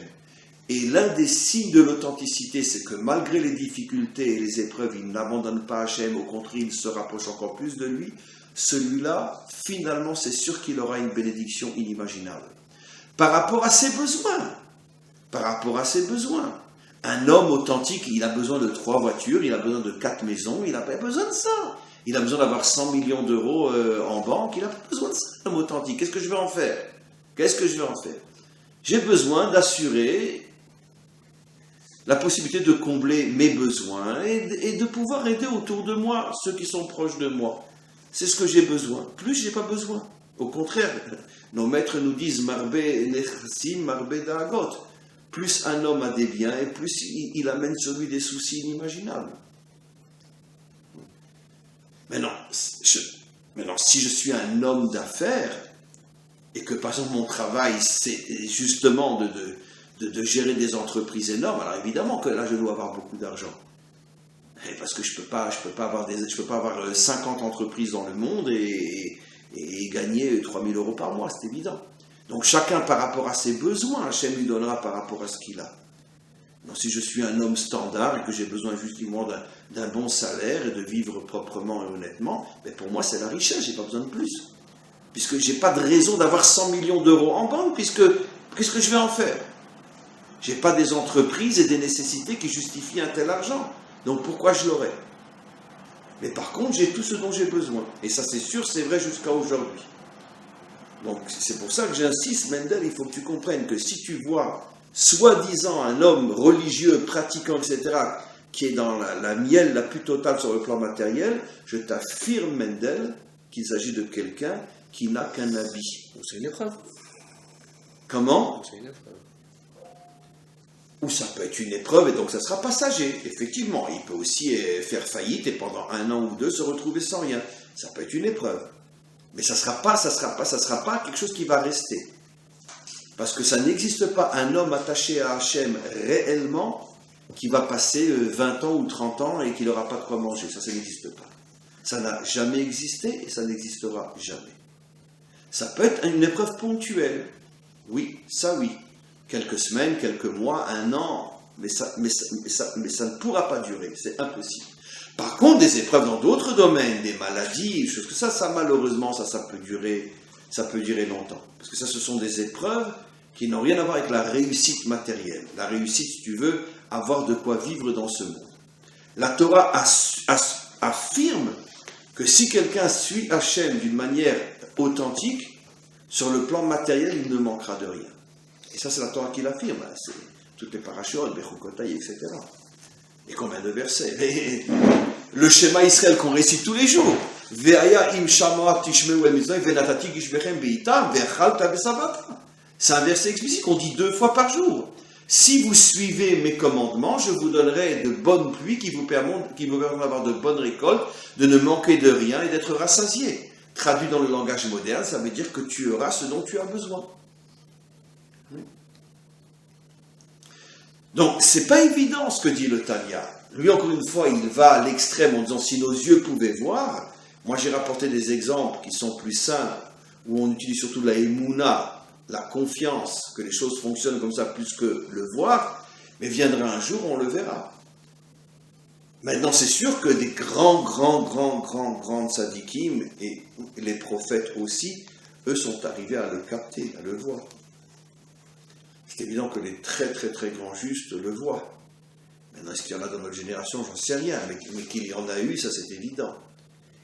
et l'un des signes de l'authenticité, c'est que malgré les difficultés et les épreuves, il n'abandonne pas Hachem, au contraire, il se rapproche encore plus de lui, celui-là, finalement, c'est sûr qu'il aura une bénédiction inimaginable. Par rapport à ses besoins, un homme authentique, il a besoin de 3 voitures, il a besoin de 4 maisons, il n'a pas besoin de ça. Il a besoin d'avoir 100 millions d'euros en banque, il n'a pas besoin de ça, un homme authentique. Qu'est-ce que je vais en faire ? J'ai besoin d'assurer la possibilité de combler mes besoins et de pouvoir aider autour de moi ceux qui sont proches de moi. C'est ce que j'ai besoin. Plus, je n'ai pas besoin. Au contraire, nos maîtres nous disent « Marbe nechassim, marbe da'agot ». Plus un homme a des biens, et plus il amène sur lui des soucis inimaginables. Maintenant, si je suis un homme d'affaires, et que par exemple mon travail, c'est justement de gérer des entreprises énormes, alors évidemment que là je dois avoir beaucoup d'argent. Parce que je peux pas avoir 50 entreprises dans le monde et gagner 3 000 euros par mois, c'est évident. Donc chacun par rapport à ses besoins, Hachem lui donnera par rapport à ce qu'il a. Donc si je suis un homme standard et que j'ai besoin justement d'un bon salaire et de vivre proprement et honnêtement, ben pour moi c'est la richesse, j'ai pas besoin de plus. Puisque j'ai pas de raison d'avoir 100 millions d'euros en banque, qu'est-ce que je vais en faire ? J'ai pas des entreprises et des nécessités qui justifient un tel argent. Donc pourquoi je l'aurais ? Mais par contre, j'ai tout ce dont j'ai besoin. Et ça c'est sûr, c'est vrai jusqu'à aujourd'hui. Donc c'est pour ça que j'insiste, Mendel, il faut que tu comprennes que si tu vois soi-disant un homme religieux, pratiquant, etc., qui est dans la miel la plus totale sur le plan matériel, je t'affirme, Mendel, qu'il s'agit de quelqu'un qui n'a qu'un habit. C'est une épreuve. Comment ? C'est une épreuve. Ou ça peut être une épreuve et donc ça sera passager, effectivement. Il peut aussi faire faillite et pendant 1 an ou 2 se retrouver sans rien. Ça peut être une épreuve. Mais ça sera pas quelque chose qui va rester. Parce que ça n'existe pas un homme attaché à Hachem réellement qui va passer 20 ans ou 30 ans et qu'il n'aura pas de quoi manger. Ça n'existe pas. Ça n'a jamais existé et ça n'existera jamais. Ça peut être une épreuve ponctuelle. Oui, ça oui. Quelques semaines, quelques mois, un an, mais ça ne pourra pas durer. C'est impossible. Par contre, des épreuves dans d'autres domaines, des maladies, choses que ça malheureusement, ça peut durer longtemps. Parce que ça, ce sont des épreuves qui n'ont rien à voir avec la réussite matérielle. La réussite, si tu veux, avoir de quoi vivre dans ce monde. La Torah affirme que si quelqu'un suit Hachem d'une manière authentique, sur le plan matériel, il ne manquera de rien. Et ça, c'est la Torah qui l'affirme. C'est toutes les parachutes, Bechukotai, etc. Et combien de versets? Et le schéma Israël qu'on récite tous les jours. C'est un verset explicite qu'on dit 2 fois par jour. Si vous suivez mes commandements, je vous donnerai de bonnes pluies qui vous permettront d'avoir de bonnes récoltes, de ne manquer de rien et d'être rassasié. Traduit dans le langage moderne, ça veut dire que tu auras ce dont tu as besoin. Donc, c'est pas évident ce que dit le Tanya. Lui, encore une fois, il va à l'extrême en disant si nos yeux pouvaient voir. Moi, j'ai rapporté des exemples qui sont plus simples, où on utilise surtout la émouna, la confiance, que les choses fonctionnent comme ça plus que le voir, mais viendra un jour, on le verra. Maintenant, c'est sûr que des grands tzadikim, et les prophètes aussi, eux sont arrivés à le capter, à le voir. C'est évident que les très grands justes le voient. Maintenant, est-ce qu'il y en a dans notre génération? J'en sais rien, mais qu'il y en a eu, ça c'est évident.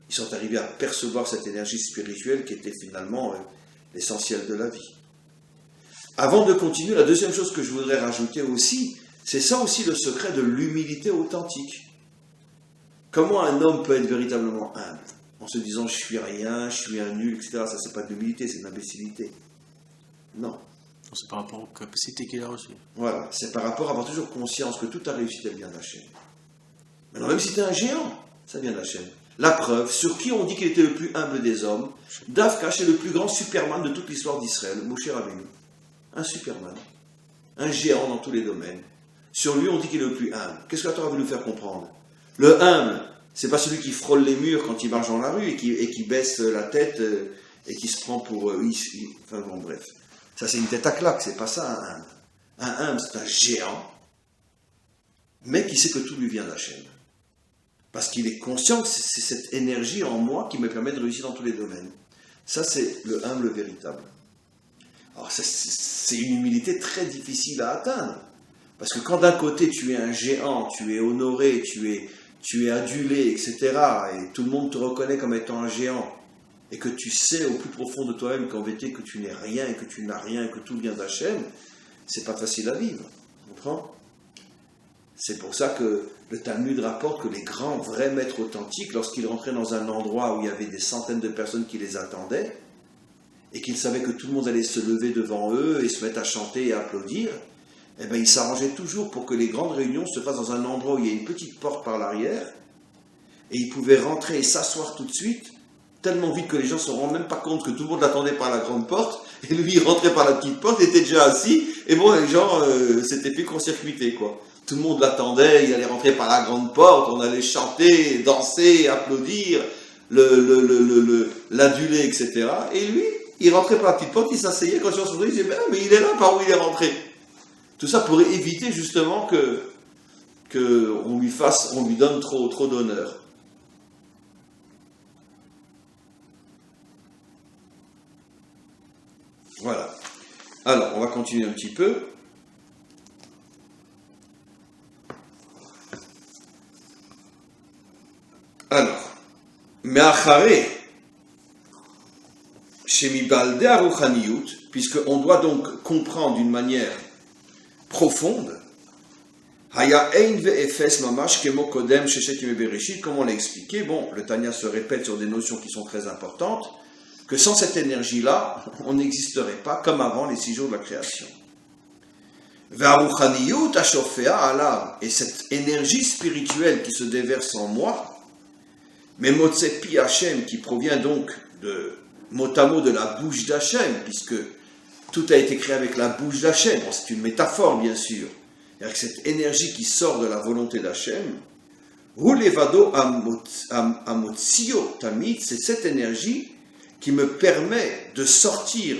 Ils sont arrivés à percevoir cette énergie spirituelle qui était finalement l'essentiel de la vie. Avant de continuer, la deuxième chose que je voudrais rajouter aussi, c'est ça aussi le secret de l'humilité authentique. Comment un homme peut être véritablement humble? En se disant je suis rien, je suis un nul, etc. Ça c'est pas de l'humilité, c'est de l'imbécilité. Non. C'est par rapport aux capacités qu'il a reçues. Voilà, c'est par rapport à avoir toujours conscience que toute ta réussite, elle vient d'Hachem. Maintenant, même si tu es un géant, ça vient d'Hachem. La preuve, sur qui on dit qu'il était le plus humble des hommes, Dafkash est le plus grand Superman de toute l'histoire d'Israël, Moshe Rabbeinu. Un Superman. Un géant dans tous les domaines. Sur lui, on dit qu'il est le plus humble. Qu'est-ce que la Torah veut nous faire comprendre? Le humble, c'est pas celui qui frôle les murs quand il marche dans la rue et qui baisse la tête et qui se prend pour... enfin bon, bref. Ça, c'est une tête à claque, c'est pas ça un humble. Un humble, c'est un géant, mais qui sait que tout lui vient d'Hachem. Parce qu'il est conscient que c'est cette énergie en moi qui me permet de réussir dans tous les domaines. Ça, c'est le humble véritable. Alors, c'est une humilité très difficile à atteindre. Parce que quand d'un côté, tu es un géant, tu es honoré, tu es adulé, etc., et tout le monde te reconnaît comme étant un géant, et que tu sais au plus profond de toi-même qu'en vérité que tu n'es rien, et que tu n'as rien, et que tout vient d'Hachem, c'est pas facile à vivre. Tu comprends? C'est pour ça que le Talmud rapporte que les grands vrais maîtres authentiques, lorsqu'ils rentraient dans un endroit où il y avait des centaines de personnes qui les attendaient, et qu'ils savaient que tout le monde allait se lever devant eux et se mettre à chanter et à applaudir, eh bien, ils s'arrangeaient toujours pour que les grandes réunions se fassent dans un endroit où il y a une petite porte par l'arrière, et ils pouvaient rentrer et s'asseoir tout de suite, tellement vite que les gens ne se rendent même pas compte que tout le monde l'attendait par la grande porte, et lui il rentrait par la petite porte, il était déjà assis, et bon, les gens s'étaient fait court-circuiter, quoi. Tout le monde l'attendait, il allait rentrer par la grande porte, on allait chanter, danser, applaudir, l'aduler, etc. Et lui, il rentrait par la petite porte, il s'asseyait, quand les gens se retournaient, il disait, mais il est là, par où il est rentré? Tout ça pour éviter justement qu'on lui donne trop d'honneur. Voilà. Alors, on va continuer un petit peu. Alors, Me'achare, Shemibalde Aruchaniyut, puisqu'on doit donc comprendre d'une manière profonde, Haya ein ve'efes mamash kemo kodem sheshet yemei bereshit, comme on l'a expliqué. Bon, le Tanya se répète sur des notions qui sont très importantes, que sans cette énergie-là, on n'existerait pas comme avant les 6 jours de la création. Ve'aruchaniyut ashofea alav, et cette énergie spirituelle qui se déverse en moi, mais motse pi Hashem, qui provient donc de mot à mot de la bouche d'Hachem, puisque tout a été créé avec la bouche d'Hachem. Bon, c'est une métaphore, bien sûr, avec cette énergie qui sort de la volonté d'Hachem, Hulevado amotzio tamid, c'est cette énergie qui me permet de sortir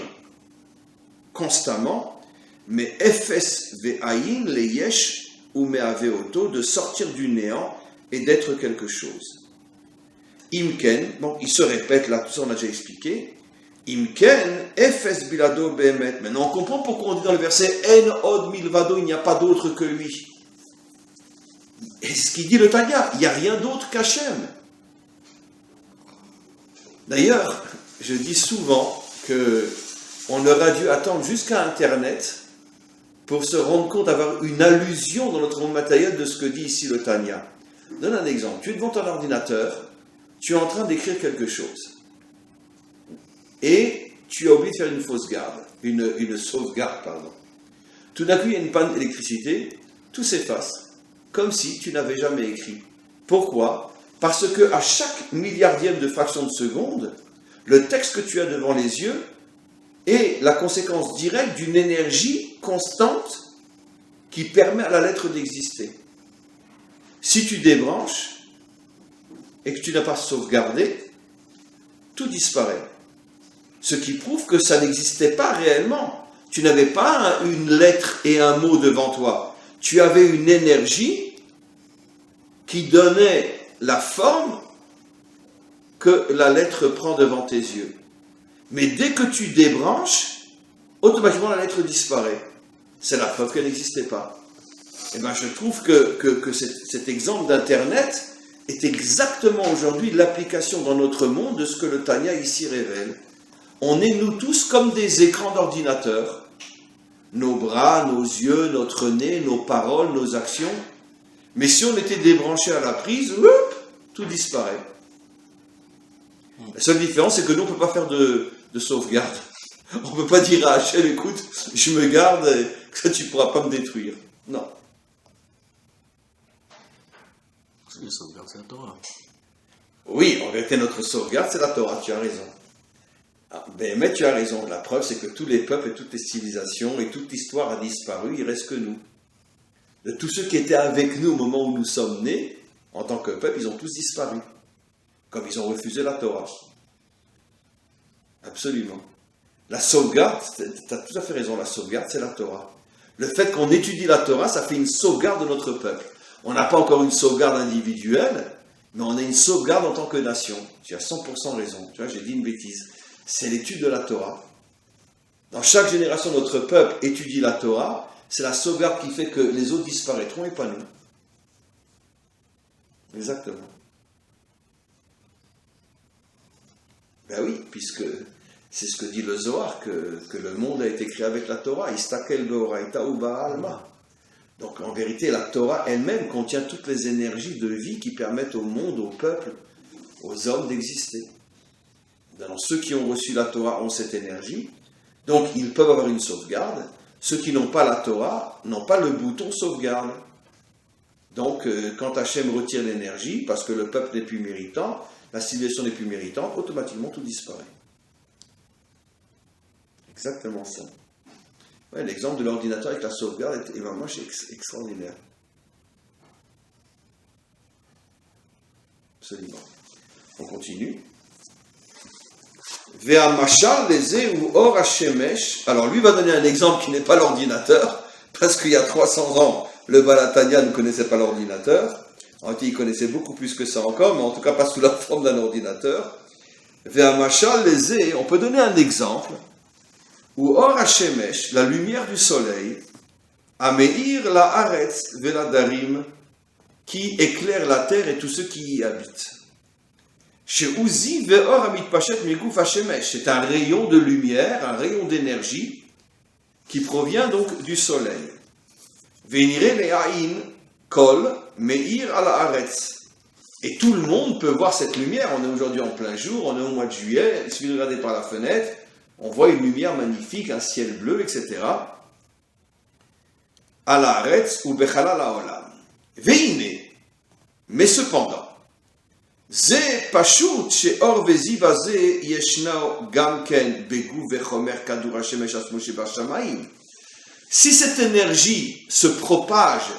constamment, mais efes ve'ayin le yesh ou me'aveoto, de sortir du néant et d'être quelque chose. Imken, bon, il se répète là, tout ça on a déjà expliqué. Imken, efes bilado behemet. Maintenant on comprend pourquoi on dit dans le verset En od milvado, il n'y a pas d'autre que lui. Et ce qu'il dit le Tanya, il n'y a rien d'autre qu'Hachem. D'ailleurs, je dis souvent qu'on aurait dû attendre jusqu'à Internet pour se rendre compte d'avoir une allusion dans notre monde matériel de ce que dit ici le Tanya. Je donne un exemple. Tu es devant ton ordinateur, tu es en train d'écrire quelque chose. Et tu as oublié de faire une fausse garde, une sauvegarde, pardon. Tout d'un coup, il y a une panne d'électricité, tout s'efface, comme si tu n'avais jamais écrit. Pourquoi ? Parce que à chaque milliardième de fraction de seconde, le texte que tu as devant les yeux est la conséquence directe d'une énergie constante qui permet à la lettre d'exister. Si tu débranches et que tu n'as pas sauvegardé, tout disparaît. Ce qui prouve que ça n'existait pas réellement. Tu n'avais pas une lettre et un mot devant toi. Tu avais une énergie qui donnait la forme que la lettre prend devant tes yeux. Mais dès que tu débranches, automatiquement la lettre disparaît. C'est la preuve qu'elle n'existait pas. Et bien je trouve que cet exemple d'Internet est exactement aujourd'hui l'application dans notre monde de ce que le Tanya ici révèle. On est nous tous comme des écrans d'ordinateur. Nos bras, nos yeux, notre nez, nos paroles, nos actions. Mais si on était débranché à la prise, tout disparaît. La seule différence, c'est que nous, on ne peut pas faire de sauvegarde. On ne peut pas dire à Hachem, écoute, je me garde, que tu ne pourras pas me détruire. Non. La sauvegarde, c'est la Torah. Oui, en vérité, notre sauvegarde, c'est la Torah, tu as raison. Mais tu as raison, la preuve, c'est que tous les peuples et toutes les civilisations et toute l'histoire a disparu, il ne reste que nous. De tous ceux qui étaient avec nous au moment où nous sommes nés, en tant que peuple, ils ont tous disparu. Comme ils ont refusé la Torah. Absolument. La sauvegarde, tu as tout à fait raison, la sauvegarde, c'est la Torah. Le fait qu'on étudie la Torah, ça fait une sauvegarde de notre peuple. On n'a pas encore une sauvegarde individuelle, mais on a une sauvegarde en tant que nation. Tu as 100% raison. Tu vois, j'ai dit une bêtise. C'est l'étude de la Torah. Dans chaque génération, notre peuple étudie la Torah. C'est la sauvegarde qui fait que les autres disparaîtront et pas nous. Exactement. Ben oui, puisque c'est ce que dit le Zohar, que le monde a été créé avec la Torah. Istakel beoraita uba alma. Donc en vérité, la Torah elle-même contient toutes les énergies de vie qui permettent au monde, au peuple, aux hommes d'exister. Alors, ceux qui ont reçu la Torah ont cette énergie, donc ils peuvent avoir une sauvegarde. Ceux qui n'ont pas la Torah n'ont pas le bouton sauvegarde. Donc, quand Hachem retire l'énergie, parce que le peuple n'est plus méritant, la civilisation n'est plus méritante, automatiquement tout disparaît. Exactement ça. Ouais, l'exemple de l'ordinateur avec la sauvegarde est vraiment extraordinaire. Absolument. On continue. Ve'amashal leze ou or hashemesh. Alors lui va donner un exemple qui n'est pas l'ordinateur, parce qu'il y a 300 ans, le Balatania ne connaissait pas l'ordinateur. En fait, il connaissait beaucoup plus que ça encore, mais en tout cas pas sous la forme d'un ordinateur. Ve'amashal leze, on peut donner un exemple, où or hashemesh, la lumière du soleil, ameir la aretz ve'ladarim, qui éclaire la terre et tous ceux qui y habitent. Chez Uzi ve'or amitpashet miguf hashemesh, c'est un rayon de lumière, un rayon d'énergie qui provient donc du soleil. Ve'nire le'ain kol meir ala aretz. Et tout le monde peut voir cette lumière. On est aujourd'hui en plein jour, on est au mois de juillet, il suffit de regarder par la fenêtre, on voit une lumière magnifique, un ciel bleu, etc. Ala aretz ou bechalal haolam. Ve'ine, mais cependant, זה פשוט שאור וזיו הזה ישנו גם כן בגוף וחומר כדור השמש עצמו שבשמיים. Si cette énergie se propage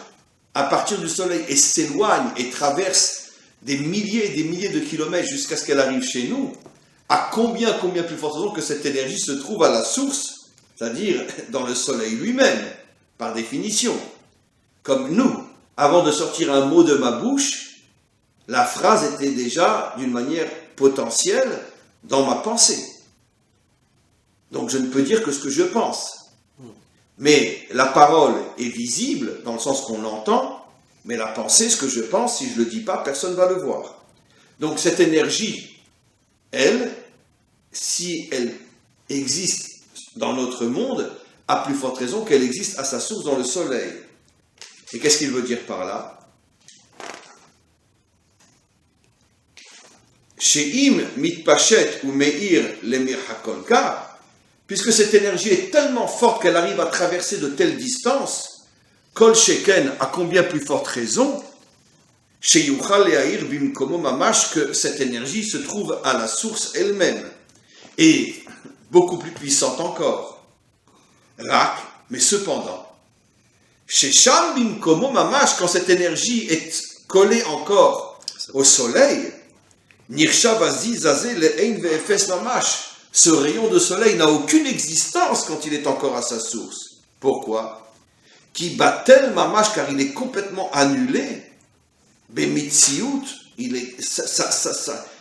à partir du soleil et s'éloigne et traverse des milliers et des milliers de kilomètres jusqu'à ce qu'elle arrive chez nous, à combien plus forte raison que cette énergie se trouve à la source, c'est-à-dire dans le soleil lui-même, par définition. Comme nous, avant de sortir un mot de ma bouche, la phrase était déjà d'une manière potentielle dans ma pensée. Donc je ne peux dire que ce que je pense. Mais la parole est visible dans le sens qu'on l'entend, mais la pensée, ce que je pense, si je ne le dis pas, personne ne va le voir. Donc cette énergie, elle, si elle existe dans notre monde, à plus forte raison qu'elle existe à sa source dans le soleil. Et qu'est-ce qu'il veut dire par là? She'im mitpashet ou meir lemir hakolka, puisque cette énergie est tellement forte qu'elle arrive à traverser de telles distances, kol sheken, à combien plus forte raison, sheyuchal le'air bimkomo mamash, que cette énergie se trouve à la source elle-même, et beaucoup plus puissante encore. Rak, mais cependant, shesham bimkomo mamash, quand cette énergie est collée encore au soleil, nirsha vazi zazé le'ein ve'efes mamash, ce rayon de soleil n'a aucune existence quand il est encore à sa source. Pourquoi? Qui batel mamash, car il est complètement annulé. Bemitsiout,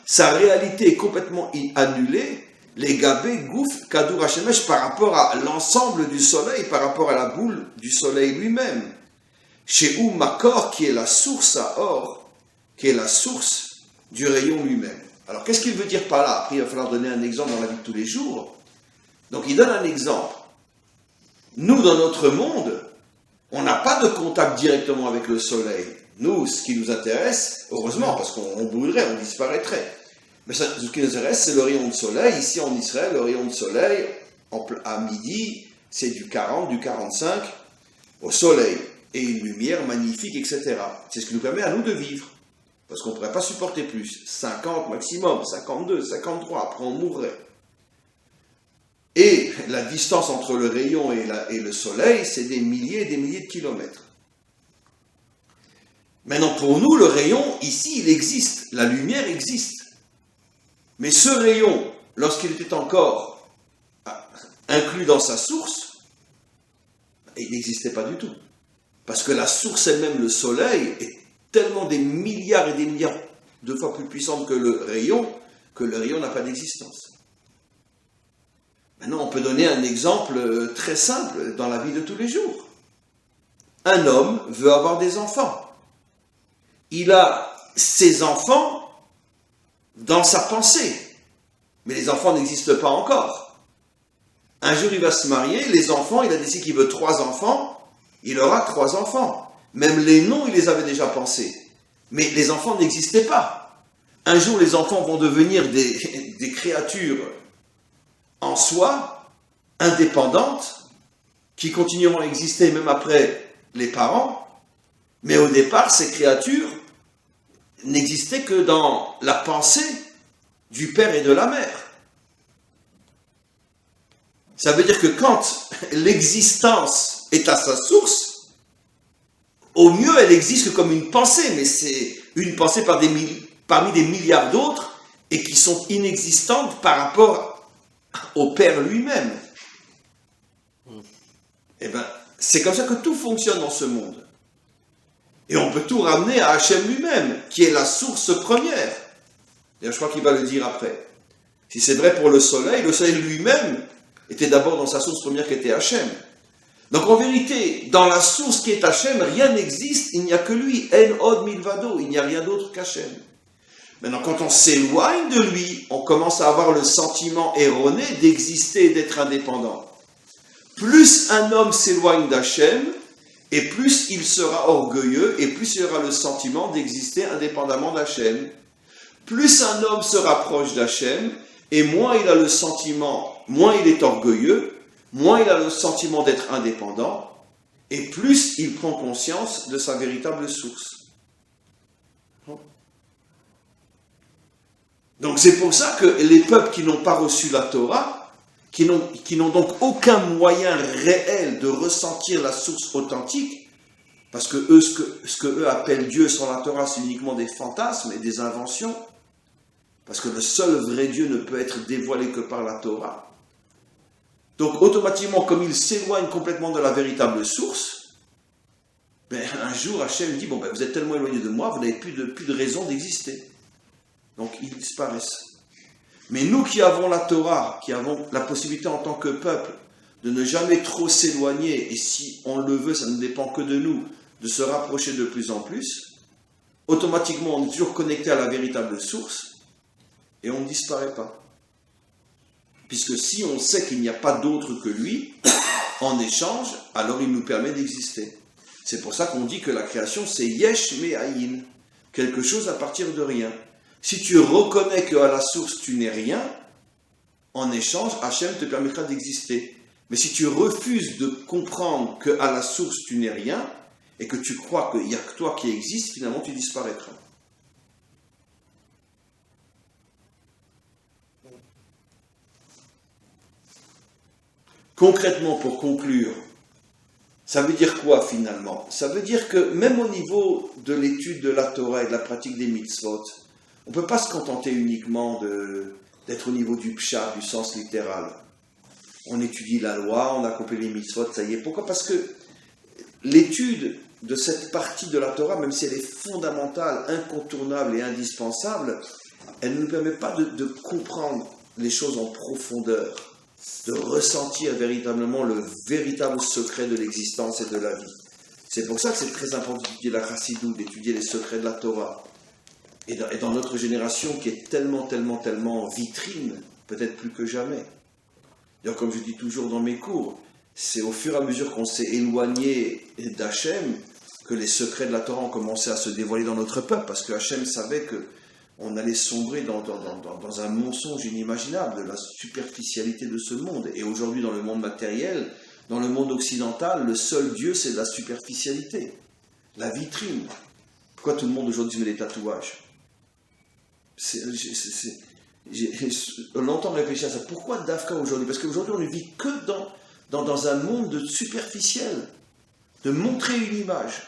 sa réalité est complètement annulée. Les gabé gouf kadour hashemesh, par rapport à l'ensemble du soleil, par rapport à la boule du soleil lui-même. Chez ou makor, qui est la source à or, qui est la source du rayon lui-même. Alors, qu'est-ce qu'il veut dire par là? Après, il va falloir donner un exemple dans la vie de tous les jours. Donc, il donne un exemple. Nous, dans notre monde, on n'a pas de contact directement avec le soleil. Nous, ce qui nous intéresse, heureusement, parce qu'on brûlerait, on disparaîtrait. Mais ce qui nous intéresse, c'est le rayon de soleil. Ici, en Israël, le rayon de soleil, à midi, c'est du 40, du 45 au soleil. Et une lumière magnifique, etc. C'est ce qui nous permet à nous de vivre. Parce qu'on ne pourrait pas supporter plus. 50 maximum, 52, 53, après on mourrait. Et la distance entre le rayon et le soleil, c'est des milliers et des milliers de kilomètres. Maintenant, pour nous, le rayon, ici, il existe. La lumière existe. Mais ce rayon, lorsqu'il était encore inclus dans sa source, il n'existait pas du tout. Parce que la source elle-même, le soleil, est tellement des milliards et des milliards de fois plus puissante que le rayon n'a pas d'existence. Maintenant, on peut donner un exemple très simple dans la vie de tous les jours. Un homme veut avoir des enfants. Il a ses enfants dans sa pensée. Mais les enfants n'existent pas encore. Un jour, il va se marier, les enfants, il a décidé qu'il veut 3 enfants, il aura 3 enfants. Même les noms, il les avait déjà pensés. Mais les enfants n'existaient pas. Un jour, les enfants vont devenir des créatures en soi, indépendantes, qui continueront à exister même après les parents. Mais au départ, ces créatures n'existaient que dans la pensée du père et de la mère. Ça veut dire que quand l'existence est à sa source, au mieux, elle existe comme une pensée, mais c'est une pensée parmi des milliards d'autres et qui sont inexistantes par rapport au Père lui-même. Eh bien, c'est comme ça que tout fonctionne dans ce monde. Et on peut tout ramener à Hachem lui-même, qui est la source première. Et je crois qu'il va le dire après. Si c'est vrai pour le soleil lui-même était d'abord dans sa source première qui était Hachem. Donc en vérité, dans la source qui est Hachem, rien n'existe, il n'y a que lui, En Od Milvado, il n'y a rien d'autre qu'Hachem. Maintenant, quand on s'éloigne de lui, on commence à avoir le sentiment erroné d'exister et d'être indépendant. Plus un homme s'éloigne d'Hachem, et plus il sera orgueilleux, et plus il aura le sentiment d'exister indépendamment d'Hachem. Plus un homme se rapproche d'Hachem, et moins il a le sentiment, moins il est orgueilleux, moins il a le sentiment d'être indépendant, et plus il prend conscience de sa véritable source. Donc c'est pour ça que les peuples qui n'ont pas reçu la Torah, qui n'ont donc aucun moyen réel de ressentir la source authentique, parce que eux, ce que eux appellent Dieu sans la Torah, c'est uniquement des fantasmes et des inventions, parce que le seul vrai Dieu ne peut être dévoilé que par la Torah. Donc automatiquement, comme ils s'éloignent complètement de la véritable source, un jour Hachem dit, vous êtes tellement éloignés de moi, vous n'avez plus de raison d'exister. Donc ils disparaissent. Mais nous qui avons la Torah, qui avons la possibilité en tant que peuple de ne jamais trop s'éloigner, et si on le veut, ça ne dépend que de nous, de se rapprocher de plus en plus, automatiquement on est toujours connecté à la véritable source, et on ne disparaît pas. Puisque si on sait qu'il n'y a pas d'autre que lui, en échange, alors il nous permet d'exister. C'est pour ça qu'on dit que la création c'est yesh me'ayin, quelque chose à partir de rien. Si tu reconnais qu'à la source tu n'es rien, en échange, Hachem te permettra d'exister. Mais si tu refuses de comprendre qu'à la source tu n'es rien, et que tu crois qu'il n'y a que toi qui existe, finalement tu disparaîtras. Concrètement, pour conclure, ça veut dire quoi finalement? Ça veut dire que même au niveau de l'étude de la Torah et de la pratique des mitzvot, on ne peut pas se contenter uniquement d'être au niveau du pshat, du sens littéral. On étudie la loi, on a compris les mitzvot, ça y est. Pourquoi? Parce que l'étude de cette partie de la Torah, même si elle est fondamentale, incontournable et indispensable, elle ne nous permet pas de comprendre les choses en profondeur, de ressentir véritablement le véritable secret de l'existence et de la vie. C'est pour ça que c'est très important d'étudier la Chassidut, d'étudier les secrets de la Torah. Et dans notre génération qui est tellement vitrine, peut-être plus que jamais. D'ailleurs, comme je dis toujours dans mes cours, c'est au fur et à mesure qu'on s'est éloigné d'Hachem que les secrets de la Torah ont commencé à se dévoiler dans notre peuple, parce que Hachem savait qu'on allait sombrer dans un mensonge inimaginable de la superficialité de ce monde. Et aujourd'hui, dans le monde matériel, dans le monde occidental, le seul Dieu, c'est de la superficialité, la vitrine. Pourquoi tout le monde aujourd'hui se met des tatouages? J'ai longtemps réfléchi à ça. Pourquoi Dafka aujourd'hui? Parce qu'aujourd'hui, on ne vit que dans un monde de superficiel, de montrer une image.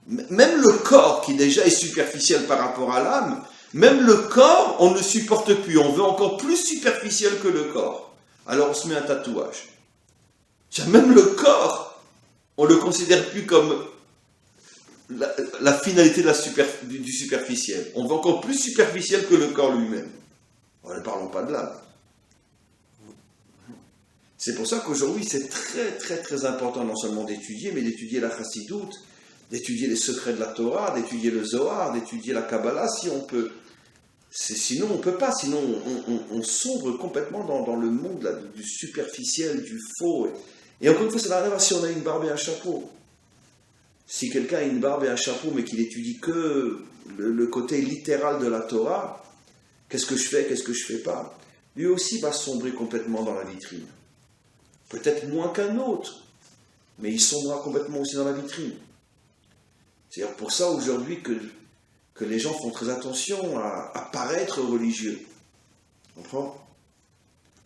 Même le corps, qui déjà est superficiel par rapport à l'âme, même le corps, on ne supporte plus. On veut encore plus superficiel que le corps. Alors on se met un tatouage. Même le corps, on ne le considère plus comme la finalité du superficiel. On veut encore plus superficiel que le corps lui-même. Ne parlons pas de l'âme. C'est pour ça qu'aujourd'hui, c'est très important non seulement d'étudier, mais d'étudier la Chassidut, d'étudier les secrets de la Torah, d'étudier le Zohar, d'étudier la Kabbalah, si on peut. Sinon, on ne peut pas. Sinon, on sombre complètement dans le monde là, du superficiel, du faux. Et encore une fois, ça n'a rien à voir si on a une barbe et un chapeau. Si quelqu'un a une barbe et un chapeau, mais qu'il étudie que le côté littéral de la Torah, qu'est-ce que je fais, qu'est-ce que je ne fais pas, lui aussi va sombrer complètement dans la vitrine. Peut-être moins qu'un autre, mais il sombrera complètement aussi dans la vitrine. C'est-à-dire pour ça aujourd'hui que les gens font très attention à paraître religieux. Tu comprends?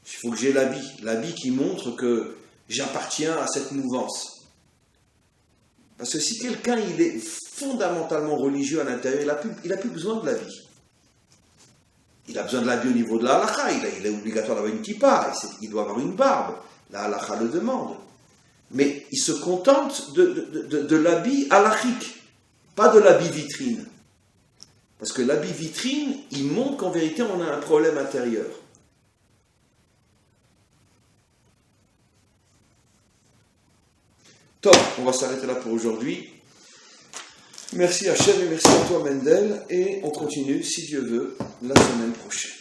Il faut que j'ai l'habit qui montre que j'appartiens à cette mouvance. Parce que si quelqu'un il est fondamentalement religieux à l'intérieur, il n'a plus besoin de la vie. Il a besoin de la vie au niveau de la halakha, il est obligatoire d'avoir une kippa, il doit avoir une barbe, la halakha le demande. Mais il se contente de l'habit halakhique, pas de l'habit vitrine. Parce que l'habit vitrine, il montre qu'en vérité on a un problème intérieur. Top, on va s'arrêter là pour aujourd'hui. Merci Hachem et merci à toi Mendel. Et on continue, si Dieu veut, la semaine prochaine.